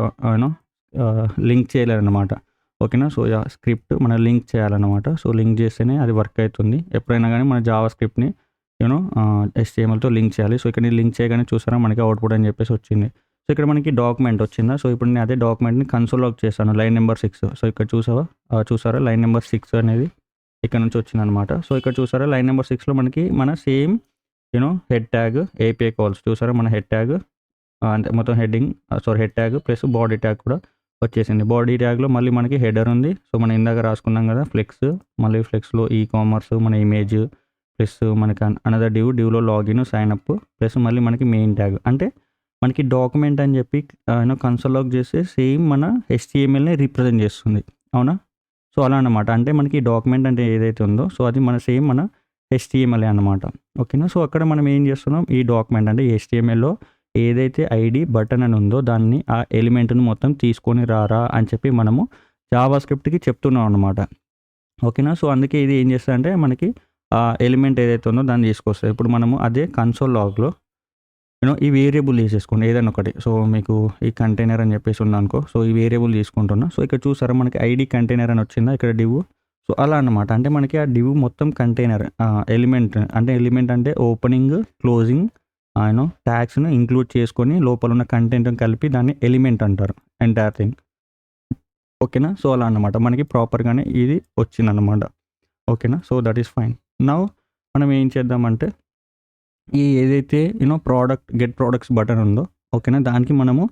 లింక్ చేయలేదన్నమాట. ఓకేనా, సో స్క్రిప్ట్ మనం లింక్ చేయాలన్నమాట. సో లింక్ చేస్తేనే అది వర్క్ అవుతుంది. ఎప్పుడైనా కానీ మన జావా స్క్రిప్ట్ని HTMLతో లింక్ చేయాలి. సో ఇక్కడ లింక్ చేయగానే చూసారా మనకి అవుట్పుట్ అని చెప్పేసి వచ్చింది. సో ఇక్కడ మనకి డాక్యుమెంట్ వచ్చిందా. సో ఇప్పుడు నేను అదే డాక్యుమెంట్ని కన్సోల్ లాగ్ చేస్తాను, లైన్ నెంబర్ 6. సో ఇక్కడ చూసారా లైన్ నెంబర్ 6 అనేది ఇక్కడ నుంచి వచ్చిందనమాట. సో ఇక్కడ చూసారా లైన్ నెంబర్ 6లో మనకి మన same head tag API calls చూసారా, మన హెడ్ ట్యాగ్ అంటే మొత్తం head tag plus body tag కూడా వచ్చేసింది. బాడీ ట్యాగ్లో మళ్ళీ మనకి హెడర్ ఉంది. సో మనం ఇందాక రాసుకున్నాం కదా ఫ్లెక్స్, మళ్ళీ ఫ్లెక్స్లో కామర్స్, మన ఇమేజ్ ప్లస్ మనకి అనదర్ డివ్లో లాగిన్, సైన్ అప్ ప్లస్ మళ్ళీ మనకి మెయిన్ ట్యాగ్. అంటే మనకి డాక్యుమెంట్ అని చెప్పి కన్సోల్ లాగ్ చేస్తే సేమ్ మన HTMLని రిప్రజెంట్ చేస్తుంది. అవునా, సో అలా అన్నమాట. అంటే మనకి డాక్యుమెంట్ అంటే ఏదైతే ఉందో సో అది మన సేమ్ మన HTML అన్నమాట. ఓకేనా, సో అక్కడ మనం ఏం చేస్తున్నాం, ఈ డాక్యుమెంట్ అంటే HTMLలో ఏదైతే ఐడి బటన్ అని ఉందో దాన్ని ఆ ఎలిమెంట్ను మొత్తం తీసుకొని రారా అని చెప్పి మనము జావా స్క్రిప్ట్కి చెప్తున్నాం అనమాట. ఓకేనా, సో అందుకే ఇది ఏం చేస్తా అంటే మనకి ఆ ఎలిమెంట్ ఏదైతే ఉందో దాన్ని తీసుకొస్తుంది. ఇప్పుడు మనము అదే కన్సోల్ లాగ్లో ఈ వేరియబుల్ తీసేసుకోండి ఏదైనా ఒకటి. సో మీకు ఈ కంటైనర్ అని చెప్పేసి ఉందనుకో, సో ఈ వేరియబుల్ తీసుకుంటున్నా. సో ఇక్కడ చూసారా మనకి ఐడి కంటైనర్ అని వచ్చిందా, ఇక్కడ డివ్. సో అలా అన్నమాట. అంటే మనకి ఆ డివ్ మొత్తం కంటైనర్ ఎలిమెంట్ అంటే ఓపెనింగ్ క్లోజింగ్ ట్యాగ్స్ను ఇంక్లూడ్ చేసుకొని లోపల ఉన్న కంటెంట్ని కలిపి దాన్ని ఎలిమెంట్ అంటారు, ఎంటైర్ థింగ్. ఓకేనా, సో అలా అన్నమాట మనకి ప్రాపర్గానే ఇది వచ్చిందన్నమాట. ఓకేనా, so that is fine. Now మనం ఏం చేద్దామంటే ఈ ఏదైతే గెట్ ప్రోడక్ట్స్ బటన్ ఉందో ఓకేనా, దానికి మనము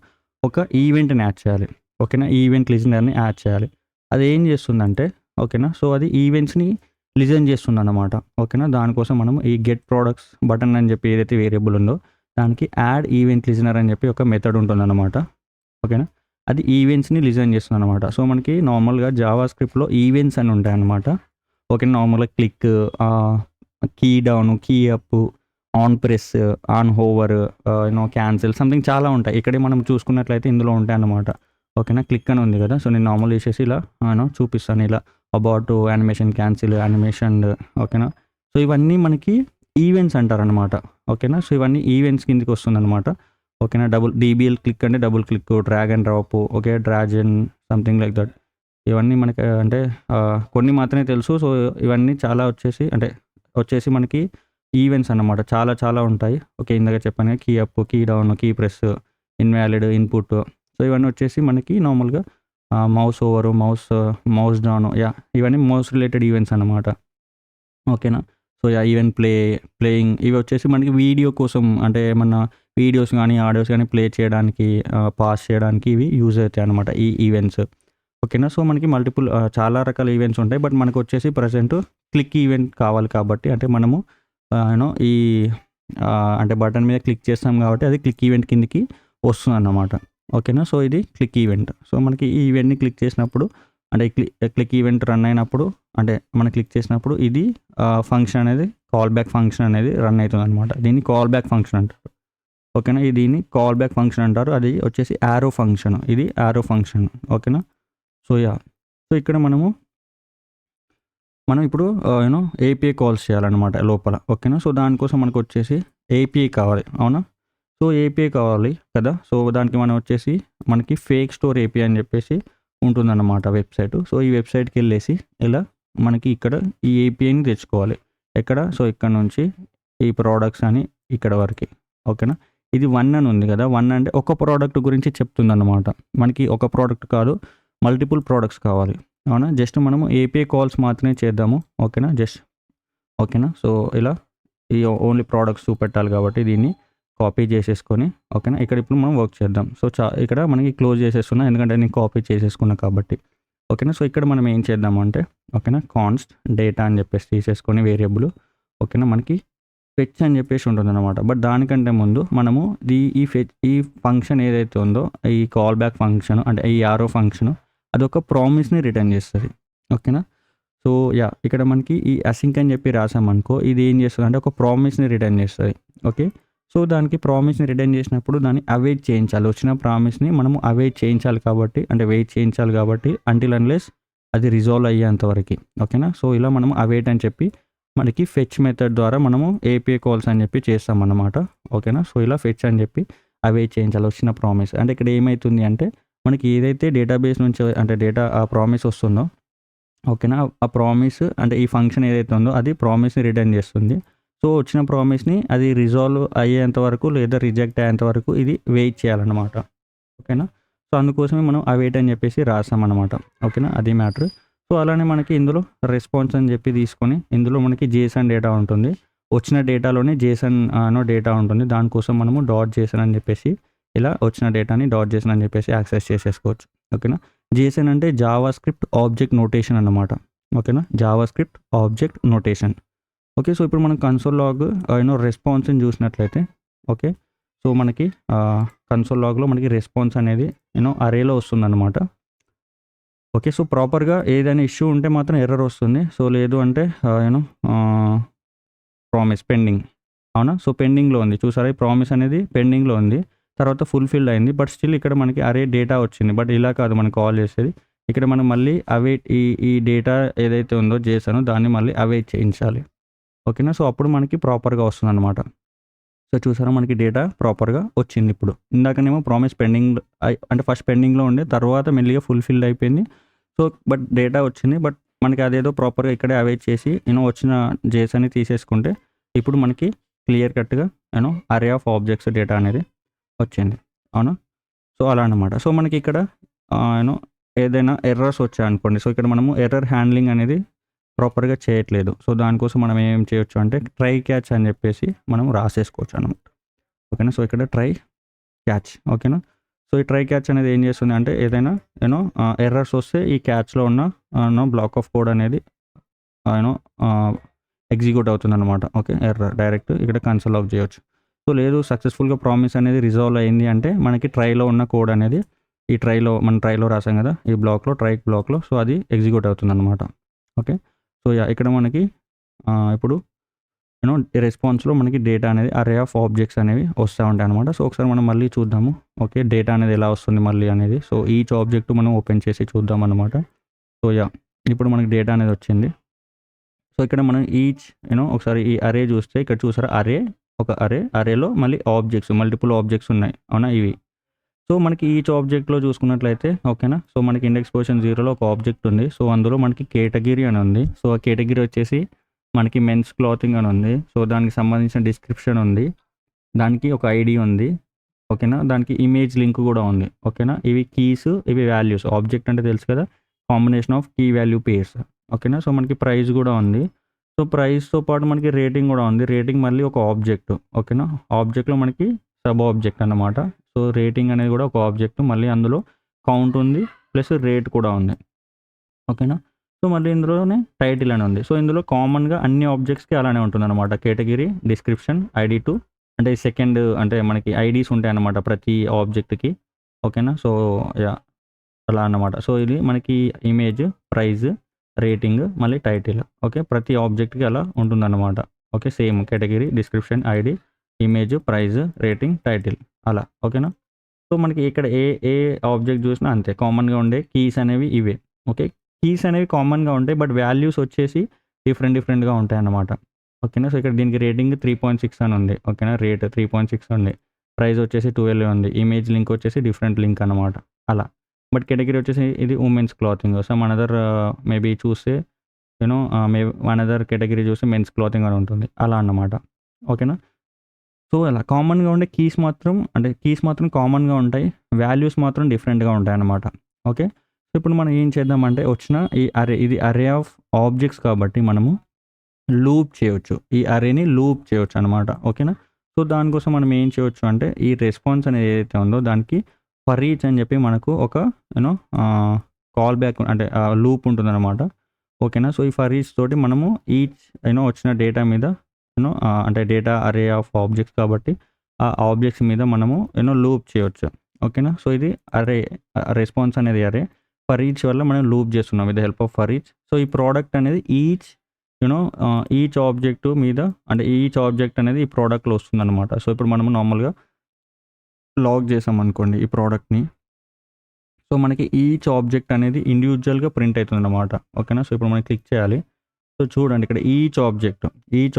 ఒక ఈవెంట్ని యాడ్ చేయాలి. ఓకేనా, ఈవెంట్ లిజనర్ని యాడ్ చేయాలి. అది ఏం చేస్తుందంటే ఓకేనా, సో అది ఈవెంట్స్ని లిజన్ చేస్తుంది అన్నమాట. ఓకేనా, దానికోసం మనం ఈ గెట్ ప్రోడక్ట్స్ బటన్ అని చెప్పి ఏదైతే వేరియబుల్ ఉందో దానికి యాడ్ ఈవెంట్ లిజనర్ అని చెప్పి ఒక మెథడ్ ఉంటుందన్నమాట. ఓకేనా, అది ఈవెంట్స్ని లిజన్ చేస్తుంది అనమాట. సో మనకి నార్మల్గా జావా స్క్రిప్ట్లో ఈవెంట్స్ అని ఉంటాయి అన్నమాట. ఓకే, నార్మల్గా click, key down, key up, on press, on hover, cancel something చాలా ఉంటాయి. ఇక్కడే మనం చూసుకున్నట్లయితే ఇందులో ఉంటాయి అన్నమాట. ఓకేనా, క్లిక్ అని ఉంది కదా, సో నేను నార్మల్ చేసేసి ఇలా చూపిస్తాను, ఇలా అబౌట్ యానిమేషన్, క్యాన్సిల్, యానిమేషన్. ఓకేనా, సో ఇవన్నీ మనకి ఈవెంట్స్ అంటారనమాట. ఓకేనా, సో ఇవన్నీ ఈవెంట్స్ కిందకి వస్తుందన్నమాట. ఓకేనా, DBL క్లిక్ అంటే double click, drag and drop, okay, drag and something like that. ఇవన్నీ మనకి అంటే కొన్ని మాత్రమే తెలుసు. సో ఇవన్నీ చాలా వచ్చేసి మనకి ఈవెంట్స్ అన్నమాట. చాలా చాలా ఉంటాయి. ఓకే, ఇందాక చెప్పాను key up, key down, key press, invalid, input. So ఇవన్నీ వచ్చేసి మనకి నార్మల్గా మౌస్ ఓవర్, మౌస్ డౌన్, ఇవన్నీ మౌస్ రిలేటెడ్ ఈవెంట్స్ అన్నమాట. ఓకేనా, సో ఈవెంట్ ప్లేయింగ్ ఇవి వచ్చేసి మనకి వీడియో కోసం, అంటే మన వీడియోస్ కానీ ఆడియోస్ కానీ ప్లే చేయడానికి, పాస్ చేయడానికి ఇవి యూజ్ అవుతాయి అన్నమాట ఈ ఈవెంట్స్. ఓకేనా, సో మనకి మల్టిపుల్ చాలా రకాల ఈవెంట్స్ ఉంటాయి. బట్ మనకు వచ్చేసి ప్రజెంట్ క్లిక్ ఈవెంట్ కావాలి కాబట్టి, అంటే మనము ఈ అంటే బటన్ మీద క్లిక్ చేస్తాం కాబట్టి అది క్లిక్ ఈవెంట్ కిందకి వస్తుంది అన్నమాట. ఓకేనా, సో ఇది క్లిక్ ఈవెంట్. సో మనకి ఈ ఈవెంట్ని క్లిక్ చేసినప్పుడు, అంటే క్లిక్ ఈవెంట్ రన్ అయినప్పుడు, అంటే మనం క్లిక్ చేసినప్పుడు ఇది ఫంక్షన్ అనేది, కాల్ బ్యాక్ ఫంక్షన్ అనేది రన్ అవుతుంది అనమాట. దీన్ని కాల్ బ్యాక్ ఫంక్షన్ అంటారు. ఓకేనా, దీన్ని కాల్ బ్యాక్ ఫంక్షన్ అంటారు. అది వచ్చేసి యారో ఫంక్షన్, ఇది యారో ఫంక్షన్. ఓకేనా, సో సో ఇక్కడ మనం ఇప్పుడు API కాల్స్ చేయాలన్నమాట లోపల. ఓకేనా, సో దానికోసం మనకు వచ్చేసి API కావాలి. అవునా, సో API కావాలి కదా. సో దానికి మనం వచ్చేసి మనకి ఫేక్ స్టోర్ API అని చెప్పేసి ఉంటుందన్నమాట వెబ్సైట్. సో ఈ వెబ్సైట్కి వెళ్ళేసి ఇలా మనకి ఇక్కడ ఈ APIని తెచ్చుకోవాలి. ఎక్కడ, సో ఇక్కడ నుంచి ఈ ప్రోడక్ట్స్ అని ఇక్కడ వరకు. ఓకేనా, ఇది 1 అని ఉంది కదా, 1 అంటే ఒక ప్రోడక్ట్ గురించి చెప్తుందన్నమాట. మనకి ఒక ప్రోడక్ట్ కాదు, మల్టిపుల్ ప్రోడక్ట్స్ కావాలి. అవునా, జస్ట్ మనము API కాల్స్ మాత్రమే చేద్దాము. ఓకేనా, ఓకేనా, సో ఇలా ఈ ఓన్లీ ప్రోడక్ట్స్ చూపెట్టాలి కాబట్టి దీన్ని కాపీ చేసేసుకొని, ఓకేనా, ఇక్కడ ఇప్పుడు మనం వర్క్ చేద్దాం. సో ఇక్కడ మనకి క్లోజ్ చేసేస్తున్నా, ఎందుకంటే నేను కాపీ చేసేసుకున్నా కాబట్టి. ఓకేనా, సో ఇక్కడ మనం ఏం చేద్దామంటే ఓకేనా, కాన్స్ట్ డేటా అని చెప్పేసి తీసేసుకొని వేరియబుల్. ఓకేనా, మనకి ఫెచ్ అని చెప్పేసి ఉంటుంది అనమాట. బట్ దానికంటే ముందు మనము ఈ ఫంక్షన్ ఏదైతే ఉందో, ఈ కాల్ బ్యాక్ ఫంక్షన్ అంటే ఈ యారో ఫంక్షన్, అదొక ప్రామిస్ని రిటర్న్ చేస్తుంది. ఓకేనా, సో ఇక్కడ మనకి ఈ అసింక్ అని చెప్పి రాసామనుకో, ఇది ఏం చేస్తుంది అంటే ఒక ప్రామిస్ని రిటర్న్ చేస్తుంది. ఓకే, సో దానికి ప్రామిస్ని రిటర్న్ చేసినప్పుడు దాన్ని అవైట్ చేయించాలి. వచ్చిన ప్రామిస్ని మనము అవైట్ చేయించాలి కాబట్టి, అంటే వెయిట్ చేయించాలి కాబట్టి, అంటిల్ అన్లెస్ అది రిజాల్వ్ అయ్యేంత వరకు. ఓకేనా, సో ఇలా మనం అవైట్ అని చెప్పి మనకి ఫెచ్ మెథడ్ ద్వారా మనము ఏపీఐ కాల్స్ అని చెప్పి చేస్తామన్నమాట. ఓకేనా, సో ఇలా ఫెచ్ అని చెప్పి అవైట్ చేయించాలి వచ్చిన ప్రామిస్. అంటే ఇక్కడ ఏమవుతుంది అంటే మనకి ఏదైతే డేటాబేస్ నుంచి అంటే డేటా ఆ ప్రామిస్ వస్తుందో, ఓకేనా, ఆ ప్రామిస్ అంటే ఈ ఫంక్షన్ ఏదైతే ఉందో అది ప్రామిస్ని రిటర్న్ చేస్తుంది. సో వచ్చిన ప్రామిస్ని అది రిజాల్వ్ అయ్యేంత వరకు లేదా రిజెక్ట్ అయ్యేంత వరకు ఇది వెయిట్ చేయాలన్నమాట. ఓకేనా, సో అందుకోసమే మనం అవైట్ అని చెప్పేసి రాసామన్నమాట. ఓకేనా, అది మ్యాటర్. సో అలానే మనకి ఇందులో రెస్పాన్స్ అని చెప్పి తీసుకొని ఇందులో మనకి జేసన్ డేటా ఉంటుంది. వచ్చిన డేటాలోనే జేసన్ డేటా ఉంటుంది. దానికోసం మనము డాట్ జేసన్ అని చెప్పేసి ఇలా వచ్చిన డేటాని డాట్ జేసన్ అని చెప్పేసి యాక్సెస్ చేసేసుకోవచ్చు. ఓకేనా, జేసన్ అంటే జావా స్క్రిప్ట్ ఆబ్జెక్ట్ నోటేషన్ అన్నమాట. ఓకేనా, Java script object notation. Okay, so ఇప్పుడు మనం కన్సోల్ లాగ్ రెస్పాన్స్ని చూసినట్లయితే, ఓకే, సో మనకి కన్సోల్ లాగ్లో మనకి రెస్పాన్స్ అనేది అరేలో వస్తుందన్నమాట. ఓకే, సో ప్రాపర్గా ఏదైనా ఇష్యూ ఉంటే మాత్రం ఎర్రర్ వస్తుంది. సో లేదు అంటే ప్రామిస్ పెండింగ్, అవునా, సో పెండింగ్లో ఉంది. చూసారా, ఈ ప్రామిస్ అనేది పెండింగ్లో ఉంది, తర్వాత ఫుల్ఫిల్డ్ అయింది. బట్ స్టిల్ ఇక్కడ మనకి అరే డేటా వచ్చింది. బట్ ఇలా కాదు మనం కాల్ చేసేది. ఇక్కడ మనం మళ్ళీ అవైట్ ఈ డేటా ఏదైతే ఉందో చేశానో దాన్ని మళ్ళీ అవైట్ చేయించాలి. ఓకేనా, సో అప్పుడు మనకి ప్రాపర్గా వస్తుంది అనమాట. సో చూసారా, మనకి డేటా ప్రాపర్గా వచ్చింది. ఇప్పుడు ఇందాకనేమో ప్రామిస్ పెండింగ్ అంటే ఫస్ట్ పెండింగ్లో ఉండే, తర్వాత మెల్లిగా ఫుల్ఫిల్డ్ అయిపోయింది. సో బట్ డేటా వచ్చింది. బట్ మనకి అదేదో ప్రాపర్గా ఇక్కడే అవైట్ చేసి వచ్చిన జేసన్ని తీసేసుకుంటే ఇప్పుడు మనకి క్లియర్ కట్గా అరే ఆఫ్ ఆబ్జెక్ట్స్ డేటా అనేది వచ్చింది. అవునా, సో అలా అన్నమాట. సో మనకి ఇక్కడ ఏదైనా ఎర్రర్స్ వచ్చాయనుకోండి, సో ఇక్కడ మనము ఎర్రర్ హ్యాండ్లింగ్ అనేది ప్రాపర్గా చేయట్లేదు. సో దానికోసం మనం ఏం చేయొచ్చు అంటే ట్రై క్యాచ్ అని చెప్పేసి మనం రాసేసుకోవచ్చు అనమాట. ఓకేనా, సో ఇక్కడ ట్రై క్యాచ్. ఓకేనా, సో ఈ ట్రై క్యాచ్ అనేది ఏం చేస్తుంది అంటే ఏదైనా ఎర్రర్స్ వస్తే ఈ క్యాచ్లో ఉన్న బ్లాక్ ఆఫ్ కోడ్ అనేది ఎగ్జిక్యూట్ అవుతుంది అనమాట. ఓకే, ఎర్రర్ డైరెక్ట్ ఇక్కడ కన్సోల్ ఆఫ్ చేయొచ్చు. సో లేదు సక్సెస్ఫుల్గా ప్రామిస్ అనేది రిజాల్వ్ అయింది అంటే మనకి ట్రైలో ఉన్న కోడ్ అనేది ఈ మనం ట్రైలో రాసాం కదా ఈ బ్లాక్లో, ట్రై బ్లాక్లో, సో అది ఎగ్జిక్యూట్ అవుతుంది అనమాట. ఓకే, సో ఇక్కడ మనకి ఇప్పుడు రెస్పాన్స్లో మనకి డేటా అనేది అరే ఆఫ్ ఆబ్జెక్ట్స్ అనేవి వస్తూ ఉంటాయి అనమాట. సో ఒకసారి మనం మళ్ళీ చూద్దాము. ఓకే, డేటా అనేది ఎలా వస్తుంది మళ్ళీ అనేది. సో ఈచ్ ఆబ్జెక్ట్ మనం ఓపెన్ చేసి చూద్దాం అనమాట. సో ఇప్పుడు మనకి డేటా అనేది వచ్చింది. సో ఇక్కడ మనం ఈచ్ ఒకసారి ఈ అరే చూస్తే ఇక్కడ చూసారా, ఒక అరేలో మళ్ళీ ఆబ్జెక్ట్స్ మల్టిపుల్ ఆబ్జెక్ట్స్ ఉన్నాయి, అవునా, ఇవి. సో మనకి ఈచ్ ఆబ్జెక్ట్లో చూసుకున్నట్లయితే, ఓకేనా, సో మనకి ఇండెక్స్ పొజిషన్ 0లో ఒక ఆబ్జెక్ట్ ఉంది. సో అందులో మనకి కేటగిరీ అని ఉంది. సో ఆ కేటగిరీ వచ్చేసి మనకి మెన్స్ క్లాతింగ్ అని ఉంది. సో దానికి సంబంధించిన డిస్క్రిప్షన్ ఉంది, దానికి ఒక ఐడి ఉంది. ఓకేనా, దానికి ఇమేజ్ లింక్ కూడా ఉంది. ఓకేనా, ఇవి కీస్, ఇవి వాల్యూస్. ఆబ్జెక్ట్ అంటే తెలుసు కదా, combination of key value pairs. ఓకేనా, సో మనకి ప్రైస్ కూడా ఉంది. సో ప్రైస్తో పాటు మనకి రేటింగ్ కూడా ఉంది. రేటింగ్ మళ్ళీ ఒక ఆబ్జెక్ట్. ఓకేనా, ఆబ్జెక్ట్లో మనకి సబ్ ఆబ్జెక్ట్ అన్నమాట. సో రేటింగ్ అనేది కూడా ఒక ఆబ్జెక్ట్, మళ్ళీ అందులో కౌంట్ ఉంది ప్లస్ రేట్ కూడా ఉంది. ఓకేనా, సో మళ్ళీ ఇందులోనే టైటిల్ అని ఉంది. సో ఇందులో కామన్గా అన్ని ఆబ్జెక్ట్స్కి అలానే ఉంటుంది అనమాట. కేటగిరీ, డిస్క్రిప్షన్, ID2 అంటే సెకండ్ అంటే మనకి ఐడీస్ ఉంటాయి అన్నమాట ప్రతి ఆబ్జెక్ట్కి. ఓకేనా, సో అలా అన్నమాట. సో ఇది మనకి ఇమేజ్, ప్రైజ్, రేటింగ్, మళ్ళీ టైటిల్. ఓకే, ప్రతి ఆబ్జెక్ట్కి అలా ఉంటుందన్నమాట. Okay, same category, description, ID, image, price, rating, title అలా. ఓకేనా, సో మనకి ఇక్కడ ఏ ఆబ్జెక్ట్ చూసినా అంతే కామన్గా ఉండే కీస్ అనేవి ఇవే. ఓకే, కీస్ అనేవి కామన్గా ఉంటాయి, బట్ వాల్యూస్ వచ్చేసి డిఫరెంట్గా ఉంటాయి అన్నమాట. ఓకేనా, సో ఇక్కడ దీనికి రేటింగ్ 3.6 అని ఉంది. ఓకేనా, రేట్ 3.6 ఉంది. ప్రైస్ వచ్చేసి 12 ఉంది. ఇమేజ్ లింక్ వచ్చేసి డిఫరెంట్ లింక్ అనమాట అలా. బట్ కేటగిరీ వచ్చేసి ఇది women's clothing. Some another maybe చూస్తే అనదర్ కేటగిరీ చూస్తే మెన్స్ క్లాతింగ్ అని ఉంటుంది అలా అన్నమాట. ఓకేనా, సో అలా కామన్గా ఉండే కీస్ మాత్రం కామన్గా ఉంటాయి, వాల్యూస్ మాత్రం డిఫరెంట్గా ఉంటాయి అన్నమాట. ఓకే, సో ఇప్పుడు మనం ఏం చేద్దామంటే వచ్చిన ఇది అరే ఆఫ్ ఆబ్జెక్ట్స్ కాబట్టి మనము లూప్ చేయొచ్చు, ఈ అరేని లూప్ చేయొచ్చు అనమాట. ఓకేనా, సో దానికోసం మనం ఏం చేయొచ్చు అంటే ఈ రెస్పాన్స్ అనేది ఏదైతే ఉందో దానికి ఫర్ ఈచ్ అని చెప్పి మనకు ఒక కాల్ బ్యాక్ అంటే లూప్ ఉంటుంది అనమాట. ఓకేనా, సో ఈ ఫర్ ఈచ్ తోటి మనము ఈచ్ వచ్చిన డేటా మీద అంటే డేటా అరే ఆఫ్ ఆబ్జెక్ట్స్ కాబట్టి ఆ ఆబ్జెక్ట్స్ మీద మనము లూప్ చేయొచ్చు. ఓకేనా, సో ఇది అరే రెస్పాన్స్ అనేది అరే, ఫర్ ఈచ్ వల్ల మనం లూప్ చేస్తున్నాం with the help of for each. So ఈ ప్రోడక్ట్ అనేది ఈచ్ ఆబ్జెక్ట్ మీద, అంటే ఈచ్ ఆబ్జెక్ట్ అనేది ఈ ప్రోడక్ట్లో వస్తుందన్నమాట. సో ఇప్పుడు మనము నార్మల్గా లాగ్ చేసామనుకోండి ఈ ప్రోడక్ట్ని, సో మనకి ఈచ్ ఆబ్జెక్ట్ అనేది ఇండివిజువల్గా ప్రింట్ అవుతుంది అనమాట. ఓకేనా. సో ఇప్పుడు మనం క్లిక్ చేయాలి. సో చూడండి ఇక్కడ ఈచ్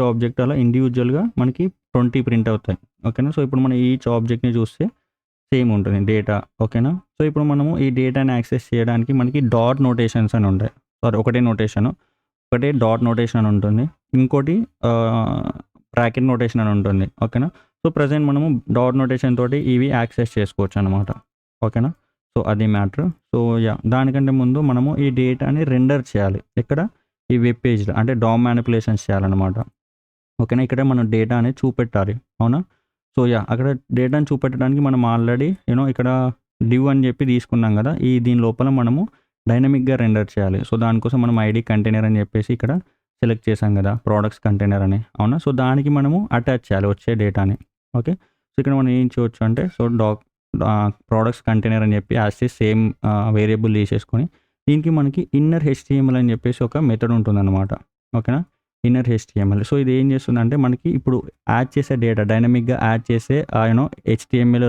ఆబ్జెక్ట్ అలా ఇండివిజువల్గా మనకి 20 ప్రింట్ అవుతాయి. ఓకేనా. సో ఇప్పుడు మనం ఈచ్ ఆబ్జెక్ట్ని చూస్తే సేమ్ ఉంటుంది డేటా. ఓకేనా. సో ఇప్పుడు మనము ఈ డేటాని యాక్సెస్ చేయడానికి మనకి డాట్ నోటేషన్స్ అని ఉంటాయి. ఒకటే డాట్ నోటేషన్ అని ఉంటుంది, ఇంకోటి బ్రాకెట్ నోటేషన్ అని ఉంటుంది. ఓకేనా. సో ప్రజెంట్ మనము డాట్ నోటేషన్ తోటి ఇవి యాక్సెస్ చేసుకోవచ్చు అనమాట. ఓకేనా. సో అది మ్యాటర్. సో దానికంటే ముందు మనము ఈ డేటాని రెండర్ చేయాలి. ఇక్కడ ఈ వెబ్ పేజ్లో అంటే DOM మ్యానిపులేషన్స్ చేయాలన్నమాట. ఓకేనా. ఇక్కడ మనం డేటా అనేది చూపెట్టాలి. అవునా. సో అక్కడ డేటాని చూపెట్టడానికి మనం ఆల్రెడీ ఇక్కడ div అని చెప్పి తీసుకున్నాం కదా. దీని లోపల మనము డైనమిక్గా రెండర్ చేయాలి. సో దానికోసం మనం ఐడి కంటైనర్ అని చెప్పేసి ఇక్కడ సెలెక్ట్ చేసాం కదా, ప్రోడక్ట్స్ కంటైనర్ అని. అవునా. సో దానికి మనము అటాచ్ చేయాలి వచ్చే డేటాని. ఓకే. సో ఇక్కడ మనం ఏం చేయవచ్చు అంటే, సో ప్రోడక్ట్స్ కంటైనర్ అని చెప్పి సేమ్ వేరియబుల్ తీసేసుకొని దీనికి మనకి ఇన్నర్ HTML అని చెప్పేసి ఒక మెథడ్ ఉంటుందన్నమాట. ఓకేనా. Inner HTML. సో ఇది ఏం చేస్తుందంటే మనకి ఇప్పుడు యాడ్ చేసే డేటా డైనమిక్గా యాడ్ చేసే HTML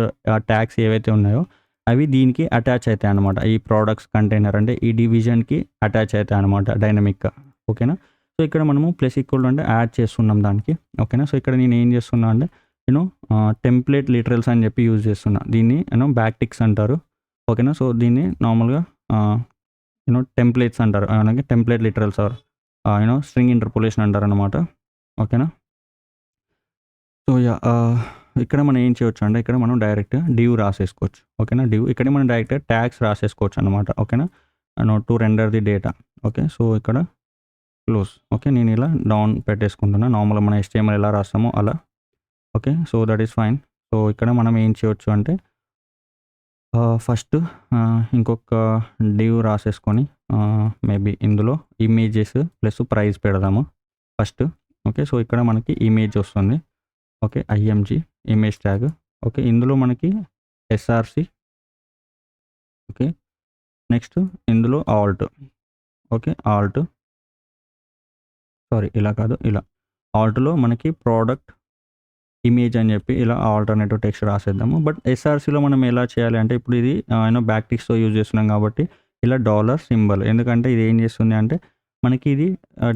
ట్యాగ్స్ ఏవైతే ఉన్నాయో అవి దీనికి అటాచ్ అవుతాయి అనమాట. ఈ ప్రోడక్ట్స్ కంటైనర్ అంటే ఈ డివిజన్కి అటాచ్ అవుతాయి అనమాట డైనమిక్గా. ఓకేనా. సో ఇక్కడ మనము += అంటే యాడ్ చేస్తున్నాం దానికి. ఓకేనా. సో ఇక్కడ నేను ఏం చేస్తున్నా అంటే టెంప్లెట్ లిటరల్స్ అని చెప్పి యూజ్ చేస్తున్నా. దీన్ని బ్యాక్ టిక్స్ అంటారు. ఓకేనా. సో దీన్ని నార్మల్గా టెంప్లెట్స్ అంటారు, అలాగే template literals or string interpolation అంటారు అనమాట. ఓకేనా. సో ఇక్కడ మనం ఏం చేయొచ్చు అంటే ఇక్కడ మనం డైరెక్ట్ div రాసేసుకోవచ్చు. ఓకేనా. div ఇక్కడ మనం డైరెక్ట్గా ట్యాగ్స్ రాసేసుకోవచ్చు అనమాట. ఓకేనా. To render the data. Okay. So ఇక్కడ క్లోజ్. ఓకే. నేను ఇలా డౌన్ పెట్టేసుకుంటున్నా, నార్మల్గా మనం HTML ఎలా రాస్తామో అలా. Okay. So that is fine. So ఇక్కడ మనం ఏం చేయొచ్చు అంటే ఫస్ట్ ఇంకొక div రాసేసుకొని మేబీ ఇందులో ఇమేజెస్ ప్లస్ ప్రైస్ పెడదాము ఫస్ట్. ఓకే. సో ఇక్కడ మనకి ఇమేజ్ వస్తుంది. Okay. IMG image tag. Okay. ఇందులో మనకి SRC. ఓకే. నెక్స్ట్ ఇందులో ఆల్ట్. ఓకే. ఇలా కాదు, ఇలా ఆల్ట్లో మనకి ప్రోడక్ట్ ఇమేజ్ అని చెప్పి ఇలా ఆల్టర్నేటివ్ టెక్స్ట్ రాసేద్దాము. బట్ SRCలో మనం ఎలా చేయాలి అంటే, ఇప్పుడు ఇది బ్యాక్ టిక్స్తో యూజ్ చేస్తున్నాం కాబట్టి ఇలా $, ఎందుకంటే ఇది ఏం చేస్తుంది అంటే మనకి ఇది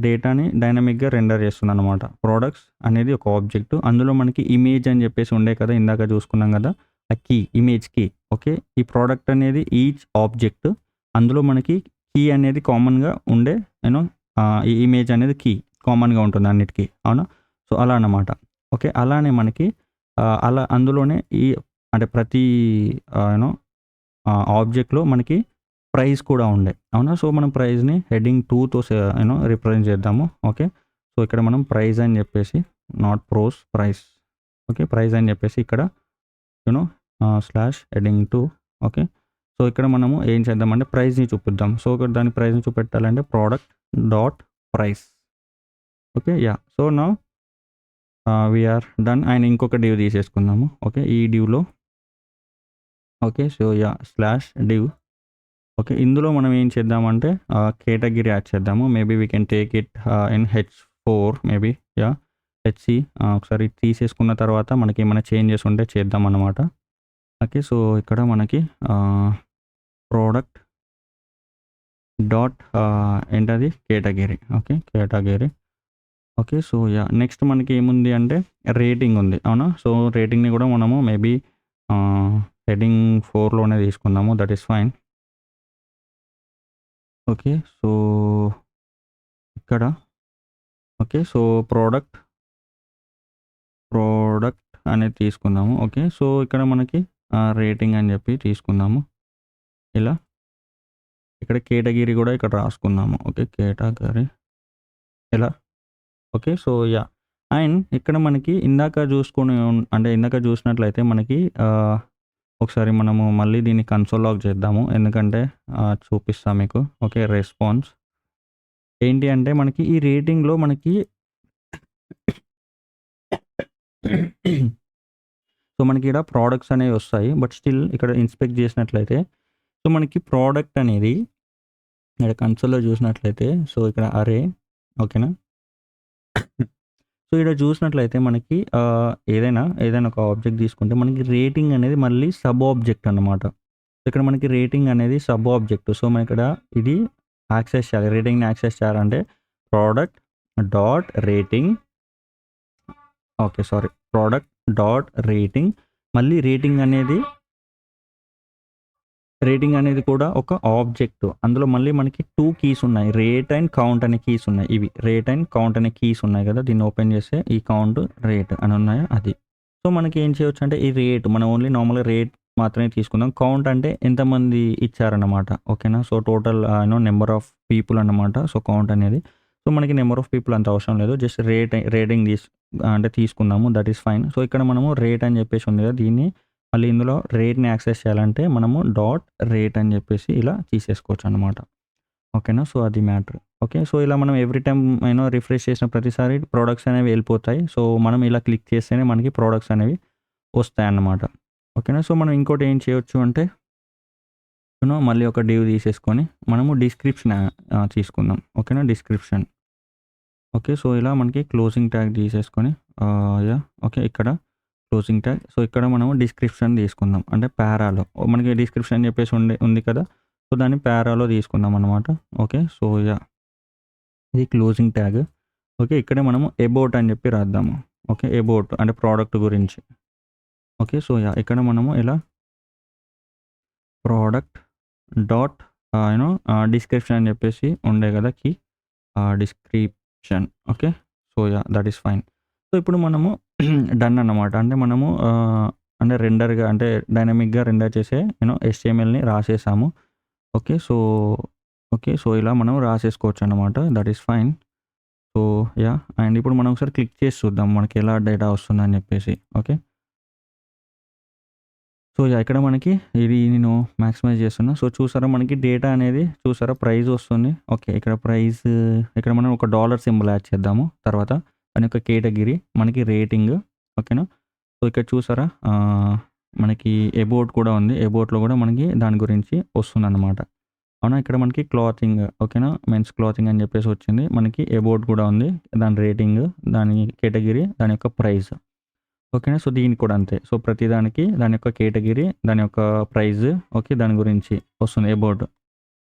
డేటాని డైనమిక్గా రెండర్ చేస్తుంది అనమాట. ప్రోడక్ట్స్ అనేది ఒక ఆబ్జెక్ట్, అందులో మనకి ఇమేజ్ అని చెప్పేసి ఉండే కదా, ఇందాక చూసుకున్నాం కదా ఆ కీ, ఇమేజ్ కీ. ఓకే. ఈ ప్రోడక్ట్ అనేది ఈచ్ ఆబ్జెక్ట్, అందులో మనకి కీ అనేది కామన్గా ఉండే ఈ ఇమేజ్ అనేది కీ కామన్గా ఉంటుంది అన్నిటికీ. అవునా. సో అలా అన్నమాట. ఓకే. అలానే మనకి అలా అందులోనే అంటే ప్రతి ఆబ్జెక్ట్లో మనకి ప్రైస్ కూడా ఉండే. అవునా. సో మనం ప్రైస్ని హెడ్డింగ్ 2తో రిప్రజెంట్ చేద్దాము. ఓకే. సో ఇక్కడ మనం ప్రైస్ అని చెప్పేసి not pros price. Okay. Price అని చెప్పేసి ఇక్కడ /heading 2. ఓకే. సో ఇక్కడ మనము ఏం చేద్దామంటే ప్రైస్ని చూపిద్దాం. సో దాని ప్రైస్ని చూపెట్టాలంటే product.price. ఓకే. సో నా వీఆర్ డన్. ఆయన ఇంకొక div తీసేసుకుందాము. ఓకే. ఈ divలో ఓకే. So /div. ఓకే. ఇందులో మనం ఏం చేద్దామంటే కేటగిరీ యాడ్ చేద్దాము. Maybe we can take it in H4 maybe. HC. ఒకసారి తీసేసుకున్న తర్వాత మనకి ఏమైనా చేంజెస్ ఉంటే చేద్దాం అన్నమాట. ఓకే. సో ఇక్కడ మనకి ప్రోడక్ట్ డాట్ ఏంటది category. Okay. Category. Okay. So next మనకి ఏముంది అంటే రేటింగ్ ఉంది. అవునా. సో రేటింగ్ని కూడా మనము మేబీ హెడ్డింగ్ 4లోనే తీసుకుందాము. That is fine. Okay. So ఇక్కడ ఓకే. సో ప్రోడక్ట్ అనేది తీసుకుందాము. ఓకే. సో ఇక్కడ మనకి రేటింగ్ అని చెప్పి తీసుకుందాము ఇలా. ఇక్కడ కేటగిరీ కూడా ఇక్కడ రాసుకుందాము. ఓకే. కేటగిరీ ఇలా. ఓకే. సో అండ్ ఇక్కడ మనకి ఇందాక చూసినట్లయితే మనకి ఒకసారి మనము మళ్ళీ దీన్ని కన్సోల్ లాగ్ చేద్దాము, ఎందుకంటే చూపిస్తాం మీకు. ఓకే. రెస్పాన్స్ ఏంటి అంటే మనకి ఈ రేటింగ్లో మనకి సో మనకి ఇక్కడ ప్రోడక్ట్స్ అనేవి వస్తాయి. బట్ స్టిల్ ఇక్కడ ఇన్స్పెక్ట్ చేసినట్లయితే సో మనకి ప్రోడక్ట్ అనేది ఇక్కడ కన్సోల్‌లో చూసినట్లయితే సో, ఇక్కడ అరే ఓకేనా. సో, ఇక్కడ చూసినట్లయితే మనకి ఏదైనా ఒక ఆబ్జెక్ట్ తీసుకుంటే మనకి రేటింగ్ అనేది మళ్ళీ సబ్ ఆబ్జెక్ట్ అన్నమాట. ఇక్కడ మనకి రేటింగ్ అనేది సబ్ ఆబ్జెక్ట్. సో, మనం ఇక్కడ ఇది యాక్సెస్ చేయాలి. రేటింగ్‌ని యాక్సెస్ చేయాలంటే product dot rating okay. Sorry. Product dot rating మళ్ళీ రేటింగ్ అనేది కూడా ఒక ఆబ్జెక్ట్. అందులో మళ్ళీ మనకి 2 కీస్ ఉన్నాయి. రేట్ అండ్ కౌంట్ అనే కీస్ ఉన్నాయి. ఇవి రేట్ అండ్ కౌంట్ అనే కీస్ ఉన్నాయి కదా! దీన్ని ఓపెన్ చేస్తే ఈ కౌంట్, రేట్ అని ఉన్నాయా అది. సో, మనకి ఏం చేయొచ్చు అంటే ఈ రేట్ మనం ఓన్లీ నార్మల్‌గా రేట్ మాత్రమే తీసుకుందాం. కౌంట్ అంటే ఎంతమంది ఇచ్చారన్నమాట. ఓకేనా. So, total number of people అన్నమాట. సో, కౌంట్ అనేది. సో, మనకి నంబర్ ఆఫ్ పీపుల్ అంత అవసరం లేదు. జస్ట్ రేటింగ్ అంటే తీసుకుందాము. That is fine. సో, ఇక్కడ మనము రేట్ అని చెప్పేసి ఉంది కదా! దీన్ని మళ్ళీ ఇందులో రేట్‌ని యాక్సెస్ చేయాలంటే మనము డాట్ రేట్ అని చెప్పేసి ఇలా తీసేసుకోవచ్చు అన్నమాట. ఓకేనా. సో, అది మ్యాటర్. ఓకే. సో, ఇలా మనం ఎవ్రీ టైమ్ రిఫ్రెష్ చేసిన ప్రతిసారి ప్రొడక్ట్స్ అనేవి వెళ్ళిపోతాయి. సో, మనం ఇలా క్లిక్ చేస్తేనే మనకి ప్రొడక్ట్స్ అనేవి వస్తాయన్నమాట. ఓకేనా. సో, మనం ఇంకోటి ఏం చేయొచ్చు అంటే మళ్ళీ ఒక డివ్ తీసేసుకొని మనము డిస్క్రిప్షన్ తీసుకుందాం. ఓకేనా. డిస్క్రిప్షన్. ఓకే. సో, ఇలా మనకి క్లోజింగ్ ట్యాగ్ తీసేసుకొని ఓకే. ఇక్కడ క్లోజింగ్ ట్యాగ్. సో, ఇక్కడ మనము డిస్క్రిప్షన్ తీసుకుందాం. అంటే పారాలో మనకి డిస్క్రిప్షన్ అని చెప్పేసి ఉంది కదా! సో, దాన్ని పారాలో తీసుకుందాం అన్నమాట. ఓకే. సో, ఇది క్లోజింగ్ ట్యాగ్. ఓకే. ఇక్కడే మనము అబౌట్ అని చెప్పి రాద్దాము. ఓకే. అబౌట్ అంటే ప్రోడక్ట్ గురించి. ఓకే. సో, ఇక్కడ మనము ఇలా ప్రోడక్ట్ డాట్ డిస్క్రిప్షన్ అని చెప్పేసి ఉండే కదా key. Description. Okay. So, that is fine. So, ఇప్పుడు మనము డన్ అన్నమాట. అంటే మనము అంటే రెండర్‌గా అంటే డైనమిక్‌గా రెండర్ చేసే HTMLని రాసేసాము. ఓకే. సో, ఇలా మనం రాసేసుకోవచ్చు అన్నమాట. That is fine. So, and ఇప్పుడు మనం ఒకసారి క్లిక్ చేసి చూద్దాం మనకి ఎలా డేటా వస్తుందని చెప్పేసి. ఓకే. సో, ఇక్కడ మనకి ఇది నేను మాక్సిమైజ్ చేస్తున్నా. సో, చూసారా మనకి డేటా అనేది చూసారా ప్రైస్ వస్తుంది. ఓకే. ఇక్కడ మనం ఒక డాలర్ సింబల్ యాడ్ చేద్దాము. తర్వాత దాని యొక్క కేటగిరీ మనకి రేటింగ్. ఓకేనా. సో, ఇక్కడ చూసారా మనకి అబౌట్ కూడా ఉంది. అబౌట్‌లో కూడా మనకి దాని గురించి వస్తుందన్నమాట. అవునా. ఇక్కడ మనకి క్లాతింగ్ ఓకేనా. మెన్స్ క్లాతింగ్ అని చెప్పేసి వచ్చింది. మనకి అబౌట్ కూడా ఉంది. దాని రేటింగ్, దాని కేటగిరీ, దాని యొక్క ప్రైస్. ఓకేనా. సో, దీనికి కూడా అంతే. సో, ప్రతిదానికి దాని యొక్క కేటగిరీ, దాని యొక్క ప్రైస్ ఓకే. దాని గురించి వస్తుంది అబౌట్.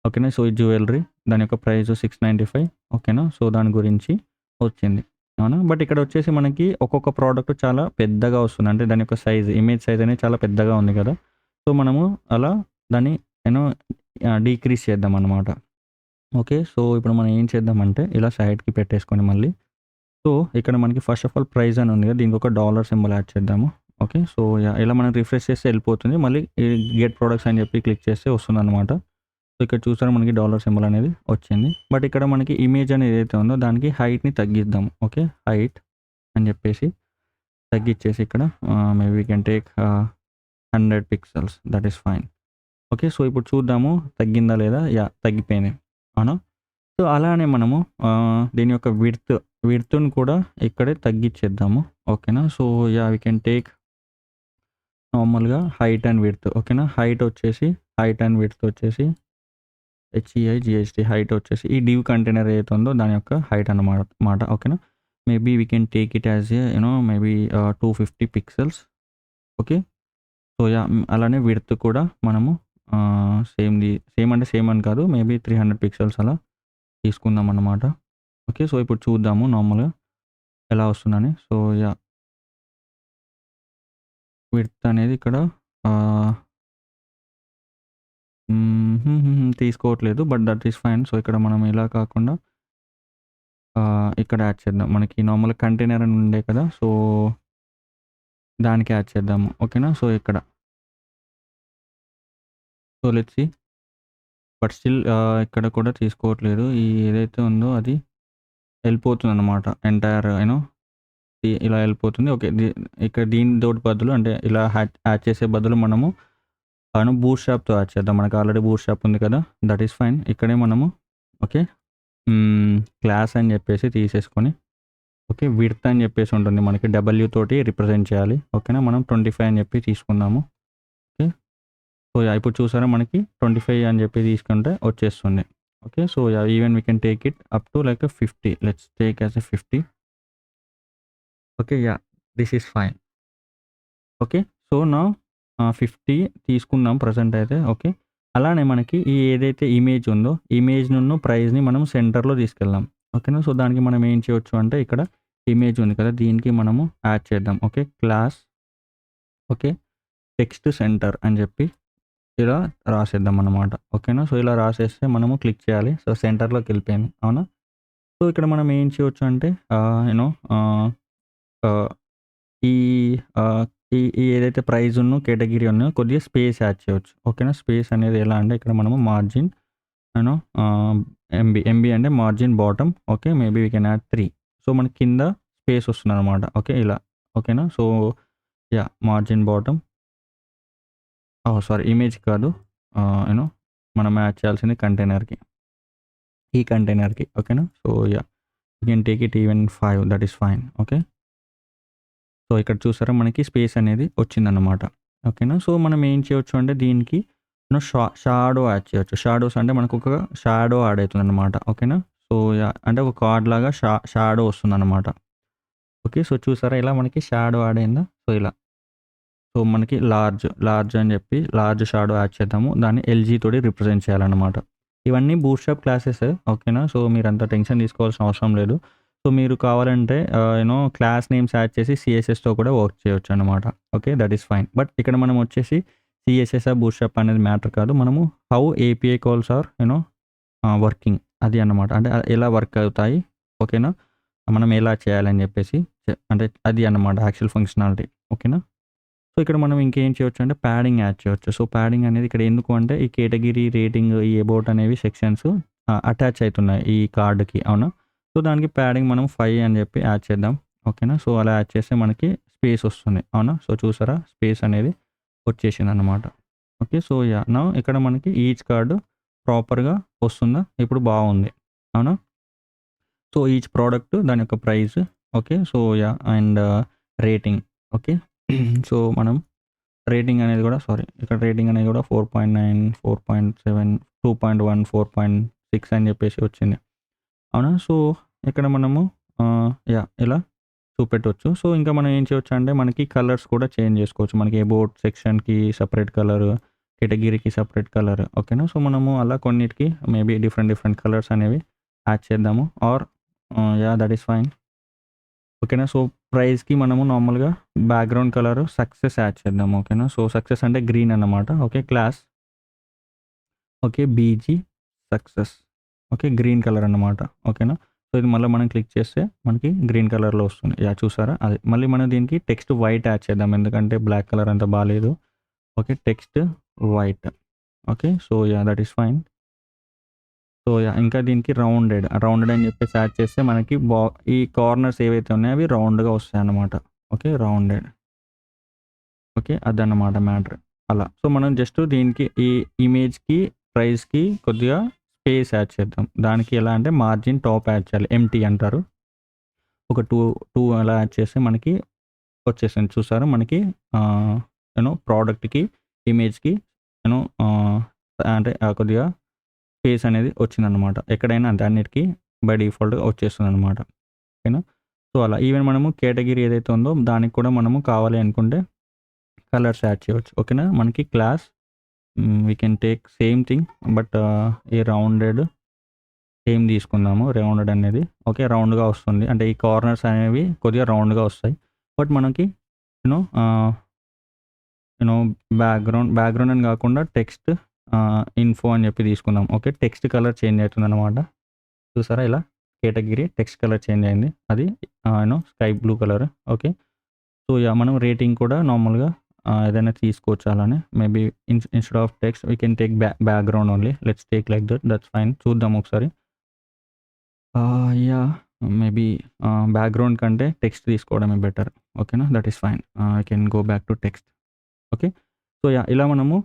ఓకేనా. సో, ఈ జ్యువెలరీ దాని యొక్క ప్రైస్ 695 ఓకేనా. సో, దాని గురించి వచ్చింది. అవునా. బట్ ఇక్కడ వచ్చేసి మనకి ఒక్కొక్క ప్రోడక్ట్ చాలా పెద్దగా వస్తుంది. అంటే దాని యొక్క సైజ్, ఇమేజ్ సైజ్ అనేది చాలా పెద్దగా ఉంది కదా! సో, మనము అలా దాన్ని డీక్రీజ్ చేద్దాం అన్నమాట. ఓకే. సో, ఇప్పుడు మనం ఏం చేద్దామంటే ఇలా సైడ్‌కి పెట్టేసుకొని మళ్ళీ సో, ఇక్కడ మనకి ఫస్ట్ ఆఫ్ ఆల్ ప్రైస్ అని ఉంది కదా! దీనికి ఒక డాలర్ సింబల్ యాడ్ చేద్దాము. ఓకే. సో, ఇలా మనం రిఫ్రెష్ చేస్తే వెళ్ళిపోతుంది. మళ్ళీ ఈ గెట్ ప్రొడక్ట్స్ అని చెప్పి క్లిక్ చేస్తే వస్తుందన్నమాట. సో, ఇక్కడ చూసారా మనకి డాలర్ సింబల్ అనేది వచ్చింది. బట్ ఇక్కడ మనకి ఇమేజ్ అనేది ఏదైతే ఉందో దానికి హైట్‌ని తగ్గిద్దాం. ఓకే. హైట్ అని చెప్పేసి తగ్గిచ్చేసి ఇక్కడ maybe we can take 100 pixels that is fine. Okay. So, ఇప్పుడు చూద్దాము తగ్గిందా లేదా? తగ్గిపోయింది. అవునా. సో, అలానే మనము దీని యొక్క విడ్త్‌ని కూడా ఇక్కడే తగ్గిచ్చేద్దాము. ఓకేనా. సో, వీ కెన్ టేక్ నార్మల్‌గా హైట్ అండ్ విడ్త్. ఓకేనా. హైట్ అండ్ విడ్త్ వచ్చేసి HEIGHT హైట్ వచ్చేసి ఈ డివ్ కంటైనర్ ఏదైతే ఉందో దాని యొక్క హైట్ అన్నమాట. ఓకేనా. Maybe we can take it as maybe 250 pixels. Okay. So, అలానే విడ్త్ కూడా మనము సేమ్ అని కాదు. మేబీ 300 పిక్సెల్స్ అలా తీసుకుందాం అన్నమాట. ఓకే. సో, ఇప్పుడు చూద్దాము నార్మల్‌గా ఎలా వస్తుందని. సో, విడ్త్ అనేది ఇక్కడ తీసుకోవట్లేదు. But that is fine. So, ఇక్కడ మనం ఇలా కాకుండా ఇక్కడ యాడ్ చేద్దాం. మనకి నార్మల్‌గా కంటైనర్ అని ఉండే కదా! సో, దానికి యాడ్ చేద్దాము. ఓకేనా. సో, ఇక్కడ so, let's see. But still ఇక్కడ కూడా తీసుకోవట్లేదు. ఏదైతే ఉందో అది వెళ్ళిపోతుందన్నమాట. ఎంటైర్ ఇలా వెళ్ళిపోతుంది. ఓకే. ఇక్కడ దీనితోటి బదులు అంటే ఇలా యాడ్ చేసే బదులు మనము బూట్ స్ట్రాప్‌తో యాడ్ చేద్దాం. మనకు ఆల్రెడీ బూట్ స్ట్రాప్ ఉంది కదా! That is fine. ఇక్కడే మనము ఓకే. క్లాస్ అని చెప్పేసి తీసేసుకొని ఓకే. విడ్త్ అని చెప్పేసి ఉంటుంది మనకి W తోటి రిప్రజెంట్ చేయాలి. ఓకేనా. మనం 25 అని చెప్పి తీసుకుందాము. ఓకే. సో, ఇప్పుడు చూసారా మనకి 25 అని చెప్పి తీసుకుంటే వచ్చేస్తుంది. Okay. So, yeah! Even we can take it up to like 50. Let's take as a 50. Okay. Yeah! This is fine. Okay. So, now 50 తీసుకున్నాం ప్రెజెంట్ అయితే. ఓకే. అలానే మనకి ఈ ఏదైతే ఇమేజ్ ఉందో, ఇమేజ్‌నున్ను ప్రైస్‌ని మనం సెంటర్‌లో తీసుకెళ్దాం. ఓకేనా. సో, దానికి మనం ఏం చేయొచ్చు అంటే ఇక్కడ ఇమేజ్ ఉంది కదా! దీనికి మనము యాడ్ చేద్దాం. Okay. Class okay. Text centre అని చెప్పి ఇలా రాసేద్దాం అన్నమాట. ఓకేనా. సో, ఇలా రాసేస్తే మనము క్లిక్ చేయాలి. సో, సెంటర్‌లోకెళ్ళిపోయింది. అవునా? సో, ఇక్కడ మనం ఏం చేయొచ్చు అంటే యూ నో ఆహ్, ఆహ్, ఈ ఆహ్, ఈ ఈ ఏదైతే ప్రైజును, కేటగిరీ ఉన్నాయో కొద్దిగా స్పేస్ యాడ్ చేయొచ్చు. ఓకేనా. స్పేస్ అనేది ఎలా అంటే ఇక్కడ మనము మార్జిన్ యూ నో ఎంబీ అంటే margin bottom. Okay. Maybe we can add 3. So, మనకి కింద స్పేస్ వస్తుందన్నమాట. ఓకే. ఇలా. ఓకేనా. So, yeah! Margin bottom sorry image కాదు. యూ నో మనం యాడ్ చేయాల్సింది కంటైనర్‌కి. ఈ కంటైనర్‌కి. ఓకేనా. So, yeah! You can take it even 5 that is fine. Okay. So, ఇక్కడ చూసారా మనకి స్పేస్ అనేది వచ్చిందన్నమాట. ఓకేనా. సో, మనం ఏం చేయొచ్చు అంటే దీనికి షాడో యాడ్ చేయొచ్చు. షాడోస్ అంటే మనకొక షాడో యాడ్ అయితుందన్నమాట. ఓకేనా. So, yeah! అంటే ఒక కార్డ్ లాగా షాడో వస్తుందన్నమాట. ఓకే. సో, చూసారా ఇలా మనకి షాడో యాడ్ అయిందా? సో, ఇలా. సో, మనకి లార్జ్ అని చెప్పి లార్జ్ షాడో యాడ్ చేద్దాము. దాన్ని ఎల్‌జీ తోటి రిప్రజెంట్ చేయాలన్నమాట. ఇవన్నీ బూట్‌స్ట్రాప్ క్లాసెసే. ఓకేనా. సో, మీరంత టెన్షన్ తీసుకోవాల్సిన అవసరం లేదు. సో, మీరు కావాలంటే క్లాస్ నేమ్స్ యాడ్ చేసి సీఎస్ఎస్‌తో కూడా వర్క్ చేయొచ్చన్నమాట. Okay. That is fine. But ఇక్కడ మనం వచ్చేసి సీఎస్ఎస్ఆ, బూట్‌స్ట్రాప్ అనేది మ్యాటర్ కాదు. మనము how API calls are working అది అన్నమాట. అంటే ఎలా వర్క్ అవుతాయి. ఓకేనా. మనం ఎలా చేయాలని చెప్పేసి అంటే అది అన్నమాట యాక్చువల్ ఫంక్షనాలిటీ. ఓకేనా. సో, ఇక్కడ మనం ఇంకేం చేయొచ్చు అంటే ప్యాడింగ్ యాడ్ చేయొచ్చు. సో, ప్యాడింగ్ అనేది ఇక్కడ ఎందుకు అంటే ఈ కేటగిరీ, రేటింగ్, ఈ అబౌట్ అనేవి సెక్షన్స్ అటాచ్ అయితున్నాయి ఈ కార్డ్‌కి. అవునా? సో, దానికి ప్యాడింగ్ మనం 5 అని చెప్పి యాడ్ చేద్దాం. ఓకేనా. సో, అలా యాడ్ చేస్తే మనకి స్పేస్ వస్తుంది. అవునా? సో, చూసారా స్పేస్ అనేది వచ్చేసిందన్నమాట. ఓకే. So, yeah! నౌ ఇక్కడ మనకి ఈచ్ కార్డ్ ప్రాపర్‌గా వస్తుందా? ఇప్పుడు బాగుంది. అవునా? సో, ఈచ్ ప్రోడక్ట్ దాని యొక్క price. Okay. So, yeah! And rating. Okay. So, మనం రేటింగ్ అనేది కూడా ఇక్కడ రేటింగ్ అనేది కూడా 4.9, 4.7, 2.1, 4.6 అని చెప్పేసి వచ్చింది. అవునా. సో, ఇక్కడ మనము యాహ్! ఇలా చూపెట్టొచ్చు. సో, ఇంకా మనం ఏం చేయొచ్చు అంటే మనకి కలర్స్ కూడా చేంజ్ చేసుకోవచ్చు. మనకి అబౌట్ సెక్షన్‌కి సెపరేట్ కలర్, కేటగిరీకి సెపరేట్ కలర్. ఓకేనా. సో, మనము అలా కొన్నిటికి మేబీ డిఫరెంట్ కలర్స్ అనేవి యాడ్ చేద్దాము. Or yeah! That is fine. ఓకేనా. సో, ప్రైస్‌కి మనము నార్మల్‌గా బ్యాక్‌గ్రౌండ్ కలర్ సక్సెస్ యాడ్ చేద్దాం. ఓకేనా. సో, సక్సెస్ అంటే గ్రీన్ అన్నమాట. Okay. Class okay. B G success. Okay. Green colour అన్నమాట. ఓకేనా. సో, ఇది మళ్ళీ మనం క్లిక్ చేస్తే మనకి గ్రీన్ కలర్‌లో వస్తుంది. యాహ్! చూసారా? అది. మళ్ళీ మనం దీనికి టెక్స్ట్ వైట్ యాడ్ చేద్దాం. ఎందుకంటే బ్లాక్ కలర్ అంత బాలేదు. Okay. Text white. Okay. So, yeah! That is fine. So, yeah! ఇంకా దీనికి రౌండెడ్ అని చెప్పేసి యాడ్ చేస్తే మనకి ఈ కార్నర్స్ ఏవైతే ఉన్నాయో అవి రౌండ్‌గా వస్తాయన్నమాట. ఓకే. రౌండెడ్. ఓకే. అదన్నమాట మ్యాటర్. అలా. సో, మనం జస్ట్ దీనికి ఈ ఇమేజ్‌కి, ప్రైస్‌కి కొద్దిగా స్పేస్ యాడ్ చేద్దాం. దానికి ఎలా అంటే మార్జిన్ టాప్ యాడ్ చేయాలి. ఎంప్టీ అంటారు. ఒక 2 అలా యాడ్ చేస్తే మనకి వచ్చేసింది. చూసారా మనకి ప్రోడక్ట్‌కి, ఇమేజ్‌కి యూనో ఆహ్, అంటే కొద్దిగా స్పేస్ అనేది వచ్చిందన్నమాట. ఎక్కడైనా అంతే అన్నిటికి బై డిఫాల్ట్‌గా వచ్చేస్తుందన్నమాట. ఓకేనా. సో, అలా ఈవెన్ మనము కేటగిరీ ఏదైతే ఉందో దానికి కూడా మనము కావాలి అనుకుంటే కలర్స్ యాడ్ చేయొచ్చు. ఓకేనా. మనకి class we can take same thing but ఈ రౌండెడ్ సేమ్ తీసుకుందాము. రౌండెడ్ అనేది ఓకే. రౌండ్‌గా వస్తుంది. అంటే ఈ కార్నర్స్ అనేవి కొద్దిగా రౌండ్‌గా వస్తాయి. బట్ మనకి యూనో ఆహ్, యూనో బ్యాక్‌గ్రౌండ్ అని కాకుండా టెక్స్ట్ ఇన్ఫో అని చెప్పి తీసుకుందాం. ఓకే. టెక్స్ట్ కలర్ చేంజ్ అవుతుందన్నమాట. చూసారా ఇలా కేటగిరీ టెక్స్ట్ కలర్ చేంజ్ అయింది. అది sky blue colour. Okay. So, yeah! మనం రేటింగ్ కూడా నార్మల్‌గా ఏదైనా తీసుకోవచ్చు అలానే. Maybe instead of text we can take background only. Let's take like that. That's fine. చూద్దాం ఒకసారి. యాహ్! మేబీ బ్యాక్‌గ్రౌండ్ కంటే టెక్స్ట్ తీసుకోవడమే బెటర్. ఓకేనా. That is fine. I can go back to text. Okay. So, yeah! ఇలా మనము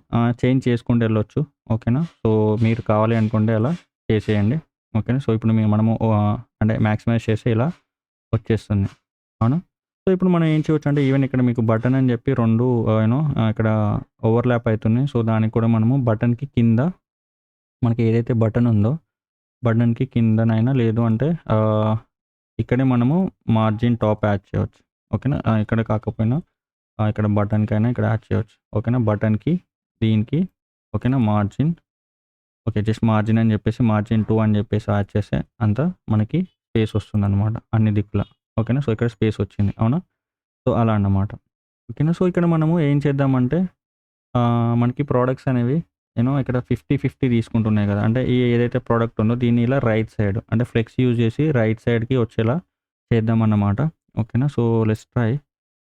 change చేసుకుంటూ వెళ్ళొచ్చు. ఓకేనా. సో, మీరు కావాలి అనుకుంటే అలా చేసేయండి. ఓకేనా. సో, ఇప్పుడు మనము అంటే మాక్సిమైజ్ చేస్తే ఇలా వచ్చేస్తుంది. అవునా. సో, ఇప్పుడు మనం ఏం చేయొచ్చు అంటే ఈవెన్ ఇక్కడ మీకు బటన్ అని చెప్పి 2 ఇక్కడ ఓవర్‌లాప్ అయితున్నాయి. సో, దానికి కూడా మనము బటన్‌కి కింద మనకి ఏదైతే బటన్ ఉందో బటన్‌కి కిందనైనా లేదు అంటే ఇక్కడే మనము మార్జిన్ టాప్ యాడ్ చేయొచ్చు. ఓకేనా. ఇక్కడ కాకపోయినా ఇక్కడ బటన్‌కైనా ఇక్కడ యాడ్ చేయొచ్చు. ఓకేనా. బటన్‌కి, దీనికి ఓకేనా. Margin okay. జస్ట్ మార్జిన్ అని చెప్పేసి మార్జిన్ 2 అని చెప్పేసి యాడ్ చేస్తే అంతా మనకి స్పేస్ వస్తుందనమాట అన్ని దిక్కుల. ఓకేనా. సో, ఇక్కడ స్పేస్ వచ్చింది. అవునా. సో, అలా అన్నమాట. ఓకేనా. సో, ఇక్కడ మనము ఏం చేద్దామంటే మనకి ప్రొడక్ట్స్ అనేవి ఇక్కడ 50, 50 తీసుకుంటున్నాయి కదా! అంటే ఏదైతే ప్రొడక్ట్ ఉందో దీన్ని ఇలా రైట్ సైడ్ అంటే ఫ్లెక్స్ యూజ్ చేసి రైట్ సైడ్‌కి వచ్చేలా చేద్దామన్నమాట. ఓకేనా. So, let's try.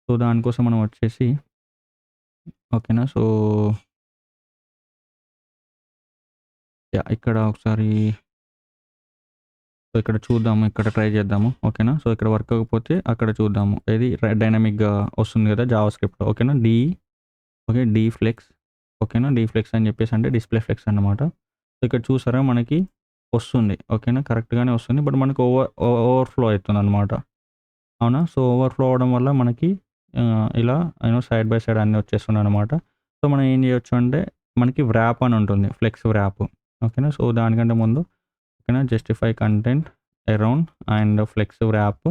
సో, దానికోసం మనం వచ్చేసి ఓకేనా. So, yeah! ఇక్కడ ఒకసారి సో, ఇక్కడ చూద్దాము. ఇక్కడ ట్రై చేద్దాము. ఓకేనా. సో, ఇక్కడ వర్క్ అవ్వకపోతే అక్కడ చూద్దాము. ఏది డైనమిక్‌గా వస్తుంది కదా! జావా స్క్రిప్ట్‌లో. ఓకేనా. ఓకే. ఫ్లెక్స్ ఓకేనా. ఫ్లెక్స్ అని చెప్పేసి అంటే డిస్‌ప్లే ఫ్లెక్స్ అన్నమాట. సో, ఇక్కడ చూసారా మనకి వస్తుంది. ఓకేనా. కరెక్ట్‌గానే వస్తుంది. బట్ మనకు ఓవర్‌ఫ్లో అవుతుందన్నమాట. అవునా. సో, ఓవర్‌ఫ్లో అవ్వడం వల్ల మనకి ఇలా సైడ్ బై సైడ్ అన్నీ వచ్చేస్తున్నాయన్నమాట. సో, మనం ఏం చేయొచ్చు అంటే మనకి వ్రాప్ అని ఉంటుంది. Flex wrap. ఓకేనా. సో, దానికంటే ముందు ఓకేనా. Justify content around and flex wrap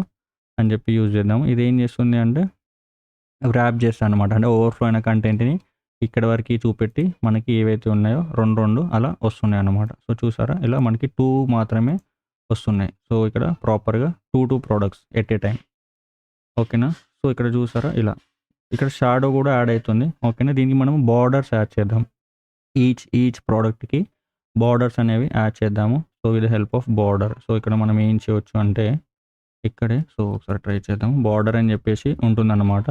అని చెప్పి యూజ్ చేద్దాము. ఇదేం చేస్తుంది అంటే వ్రాప్ చేస్తాదనమాట. అంటే ఓవర్‌ఫ్లో అయిన కంటెంట్‌ని ఇక్కడి వరకి చూపెట్టి మనకి ఏవైతే ఉన్నాయో 2, 2 అలా వస్తున్నాయన్నమాట. సో, చూసారా ఇలా మనకి 2 మాత్రమే వస్తున్నాయి. సో, ఇక్కడ ప్రాపర్‌గా 2 ప్రొడక్ట్స్ ఎట్ ఎ టైమ్. ఓకేనా. సో, ఇక్కడ చూసారా ఇలా. ఇక్కడ షాడో కూడా యాడ్ అయితుంది. ఓకేనా. దీనికి మనం బోర్డర్స్ యాడ్ చేద్దాం. ఈచ్ ప్రొడక్ట్‌కి బోర్డర్స్ అనేవి యాడ్ చేద్దాము. So, with the help of border. So, ఇక్కడ మనం ఏం చేయొచ్చు అంటే ఇక్కడే సో, ఒకసారి ట్రై చేద్దాం. బోర్డర్ అని చెప్పేసి ఉంటుందన్నమాట.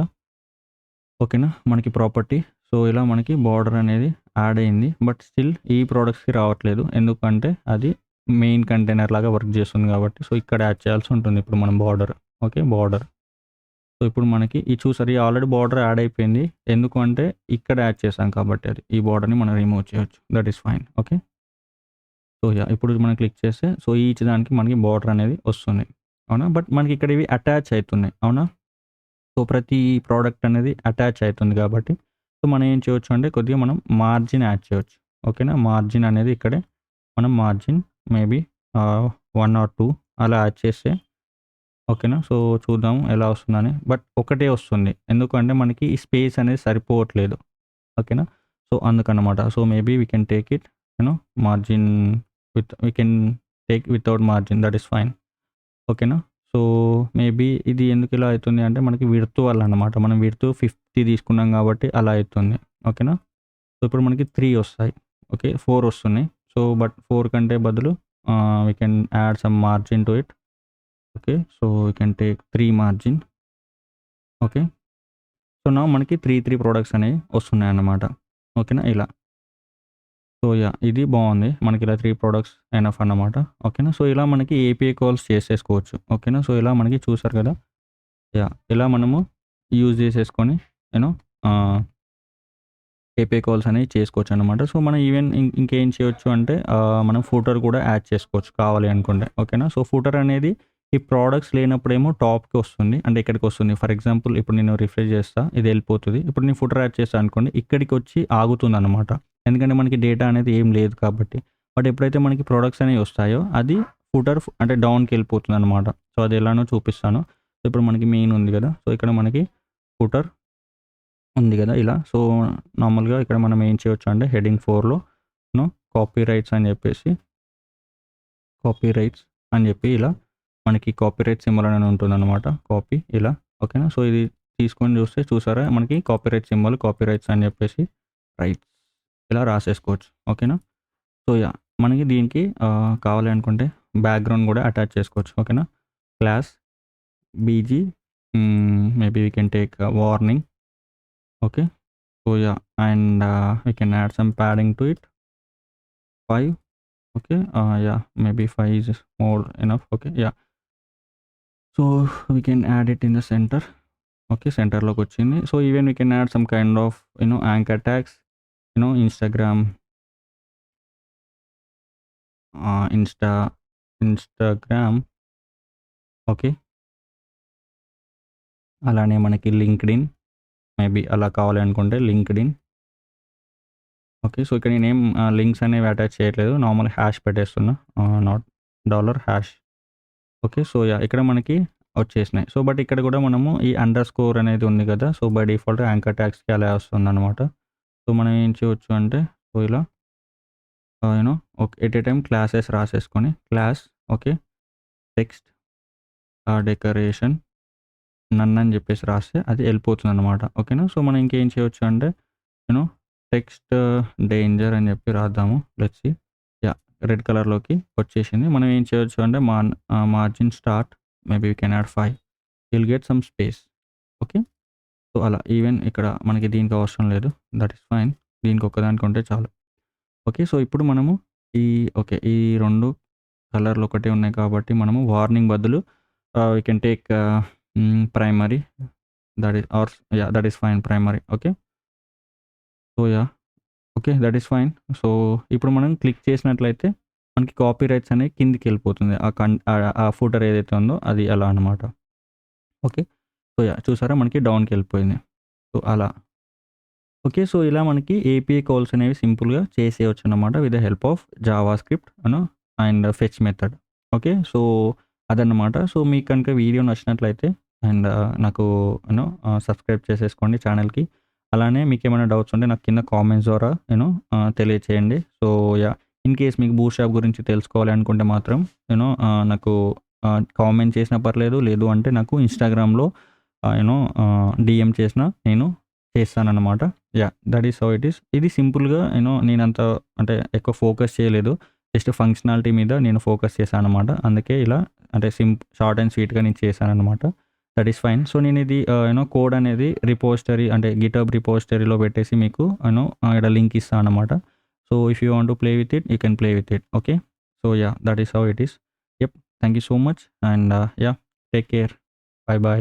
ఓకేనా. మనకి ప్రాపర్టీ. సో, ఇలా మనకి బోర్డర్ అనేది యాడ్ అయింది. బట్ స్టిల్ ఈ ప్రొడక్ట్స్‌కి రావట్లేదు. ఎందుకంటే అది మెయిన్ కంటైనర్ లాగా వర్క్ చేస్తుంది కాబట్టి. సో, ఇక్కడ యాడ్ చేయాల్సి ఉంటుంది ఇప్పుడు మనం బోర్డర్. ఓకే. బోర్డర్. సో, ఇప్పుడు మనకి ఇది చూసారు ఆల్రెడీ బోర్డర్ యాడ్ అయిపోయింది. ఎందుకు అంటే ఇక్కడ యాడ్ చేసాం కాబట్టి అది. ఈ బోర్డర్‌ని మనం రిమూవ్ చేయొచ్చు. That is fine. Okay. So, yeah! ఇప్పుడు మనం క్లిక్ చేస్తే సో, ఈచ్ దానికి మనకి బోర్డర్ అనేది వస్తుంది. అవునా. బట్ మనకి ఇక్కడ ఇవి అటాచ్ అయితున్నాయి. అవునా. సో, ప్రతి ప్రోడక్ట్ అనేది అటాచ్ అయితుంది కాబట్టి సో, మనం ఏం చేయొచ్చు అంటే కొద్దిగా మనం మార్జిన్ యాడ్ చేయొచ్చు. ఓకేనా. మార్జిన్ అనేది ఇక్కడే మనం మార్జిన్ మేబీ 1 ఆర్ 2 అలా యాడ్ చేస్తే ఓకేనా. సో, చూద్దాం ఎలా వస్తుందని. బట్ ఒకటే వస్తుంది. ఎందుకంటే మనకి ఈ స్పేస్ అనేది సరిపోవట్లేదు. ఓకేనా. సో, అందుకనమాట. So, maybe we can take it margin we can take without margin that is fine. ఓకేనా. సో, మేబీ ఇది ఎందుకు ఇలా అయితుంది అంటే మనకి విడ్త్ వల్ల అనమాట. మనం విడ్త్ 50 తీసుకున్నాం కాబట్టి అలా అయితుంది. ఓకేనా. సో, ఇప్పుడు మనకి 3 వస్తాయి. ఓకే. 4 వస్తున్నాయి. సో, బట్ 4 కంటే బదులు we can add some margin to it. Okay. So, we can take 3 margin. Okay. So, now మనకి 3 ప్రొడక్ట్స్ అనేవి వస్తున్నాయన్నమాట. ఓకేనా. ఇలా. So, yeah! ఇది బావుంది. మనకి ఇలా 3 ప్రొడక్ట్స్ ఎనఫ్ అన్నమాట. ఓకేనా. సో, ఇలా మనకి ఏపీఐ కాల్స్ చేసేసుకోవచ్చు. ఓకేనా. సో, ఇలా మనకి చూసారు కదా! యాహ్! ఇలా మనము యూజ్ చేసేసుకొని యూనో ఆహ్, ఏపీఐ కాల్స్ అనేవి చేసుకోవచ్చనమాట. సో, మనం ఈవెన్ ఇంకేం చేయొచ్చు అంటే మనం ఫూటర్ కూడా యాడ్ చేసుకోవచ్చు కావాలి అనుకుంటే. ఓకేనా. సో, ఫూటర్ అనేది ఈ ప్రొడక్ట్స్ లేనప్పుడేమో టాప్‌కి వస్తుంది. అంటే ఇక్కడికి వస్తుంది. ఫర్ ఎగ్జాంపుల్ ఇప్పుడు నేను రిఫ్రెష్ చేస్తా. ఇది వెళ్ళిపోతది. ఇప్పుడు నేను ఫూటర్ యాడ్ చేశా అనుకోండి ఇక్కడికి వచ్చి ఆగుతుందనమాట. ఎందుకంటే మనకి డేటా అనేది ఏం లేదు కాబట్టి. బట్ ఎప్పుడైతే మనకి ప్రొడక్ట్స్ అనేవి వస్తాయో అది ఫూటర్ అంటే డౌన్‌కి వెళ్ళిపోతుందనమాట. సో, అది ఎలానో చూపిస్తాను. సో, ఇప్పుడు మనకి మెయిన్ ఉంది కదా! సో, ఇక్కడ మనకి ఫూటర్ ఉంది కదా! ఇలా. సో, నార్మల్‌గా ఇక్కడ మనం ఏం చేయొచ్చు అంటే హెడింగ్ 4లో కాపీ రైట్స్ అని చెప్పేసి కాపీ రైట్స్ అని చెప్పి ఇలా మనకి కాపీ రైట్ సింబల్ అని ఉంటుందన్నమాట. కాపీ ఇలా. ఓకేనా. సో, ఇది తీసుకొని చూస్తే చూసారా మనకి copyright symbol copyrights అని చెప్పేసి రైట్స్ ఇలా రాసేసుకోవచ్చు. ఓకేనా. So, yeah! మనకి దీనికి కావాలి అనుకుంటే బ్యాక్‌గ్రౌండ్ కూడా అటాచ్ చేసుకోవచ్చు. ఓకేనా. Class B G maybe we can take warning. Okay. So, yeah! And we can add some padding to it 5. Okay. Yeah, maybe 5 is more enough. Okay. Yeah. So we can add it in the center. Okay. Center loకి వచ్చింది. So even we can add some kind of anchor tags. Instagram, Instagram. Okay. అలానే మనకి LinkedIn maybe అలా కావాలి అనుకుంటే LinkedIn. Okay. So, ఇక్కడ నేనేం links అనేవి attach చేయట్లేదు. నార్మల్ హ్యాష్ పెట్టేస్తున్నా. నాట్ $#. ఓకే. So, yeah! ఇక్కడ మనకి వచ్చేసినాయి. సో, బట్ ఇక్కడ కూడా మనము ఈ అండర్ స్కోర్ అనేది ఉంది కదా! సో, బై డిఫాల్ట్ యాంకర్ ట్యాగ్స్‌కి అలా వస్తుందనమాట. సో, మనం ఏం చేయొచ్చు అంటే సో, ఇలా okay. At a time classes రాసేసుకొని class okay. Text decoration none అని చెప్పేసి రాస్తే అది వెళ్ళిపోతుందనమాట. ఓకేనా. సో, మనం ఇంకేం చేయొచ్చు అంటే యూనో టెక్స్ట్ డేంజర్ అని చెప్పి రాద్దాము. Let's see. యాహ్! రెడ్ కలర్‌లోకి వచ్చేసింది. మనం ఏం చేయొచ్చు అంటే margin start maybe we can add 5. Will get some space. Okay. So, అలా ఈవెన్ ఇక్కడ మనకి దీనికి అవసరం లేదు. That is fine. దీనికి ఒక్కదానికి ఉంటే చాలు. ఓకే. సో, ఇప్పుడు మనము ఓకే. ఈ 2 కలర్‌లు ఒకటే ఉన్నాయి కాబట్టి మనము వార్నింగ్ బదులు we can take primary that is fine primary. Okay. So, yeah! Okay. That is fine. So, ఇప్పుడు మనం క్లిక్ చేసినట్లయితే మనకి కాపీ రైట్స్ అనేవి కిందకెళ్ళిపోతుంది. ఆ ఫూటర్ ఏదైతే ఉందో అది అలా అనమాట. ఓకే. So, yeah! చూసారా మనకి డౌన్‌కెళ్ళిపోయింది. సో, అలా. ఓకే. సో, ఇలా మనకి ఏపీఐ కాల్స్ అనేవి సింపుల్‌గా చేసేయొచ్చనమాట with the help of JavaScript and fetch method. Okay. So, అదన్నమాట. సో, మీకు కనుక వీడియో నచ్చినట్లయితే అండ్ నాకు సబ్స్క్రైబ్ చేసేసుకోండి ఛానల్‌కి. అలానే మీకేమైనా డౌట్స్ ఉంటే నాకు కింద కామెంట్స్ ద్వారా తెలియచేయండి. So, yeah! ఇన్ కేస్ మీకు బూట్ స్ట్రాప్ గురించి తెలుసుకోవాలి అనుకుంటే మాత్రం నాకు కామెంట్ చేసినా పర్లేదు. లేదు అంటే నాకు ఇన్‌స్టాగ్రామ్‌లో డీఎం చేసినా నేను చేస్తానన్నమాట. Yeah! That is how it is. ఇది సింపుల్‌గా నేనంత అంటే ఎక్కువ ఫోకస్ చేయలేదు. జస్ట్ ఫంక్షనాలిటీ మీద నేను ఫోకస్ చేశానన్నమాట. అందుకే ఇలా అంటే షార్ట్ అండ్ స్వీట్‌గా నేను చేశానన్నమాట. That is fine. సో, నేనిది కోడ్ అనేది రిపోజిటరీ అంటే గిట్‌హబ్ రిపోజిటరీలో పెట్టేసి మీకు ఇక్కడ లింక్ ఇస్తా అన్నమాట. So, if you want to play with it, you can play with it. Okay. So, yeah! That is how it is. Yep. Thank you so much and yeah! Take care. By by.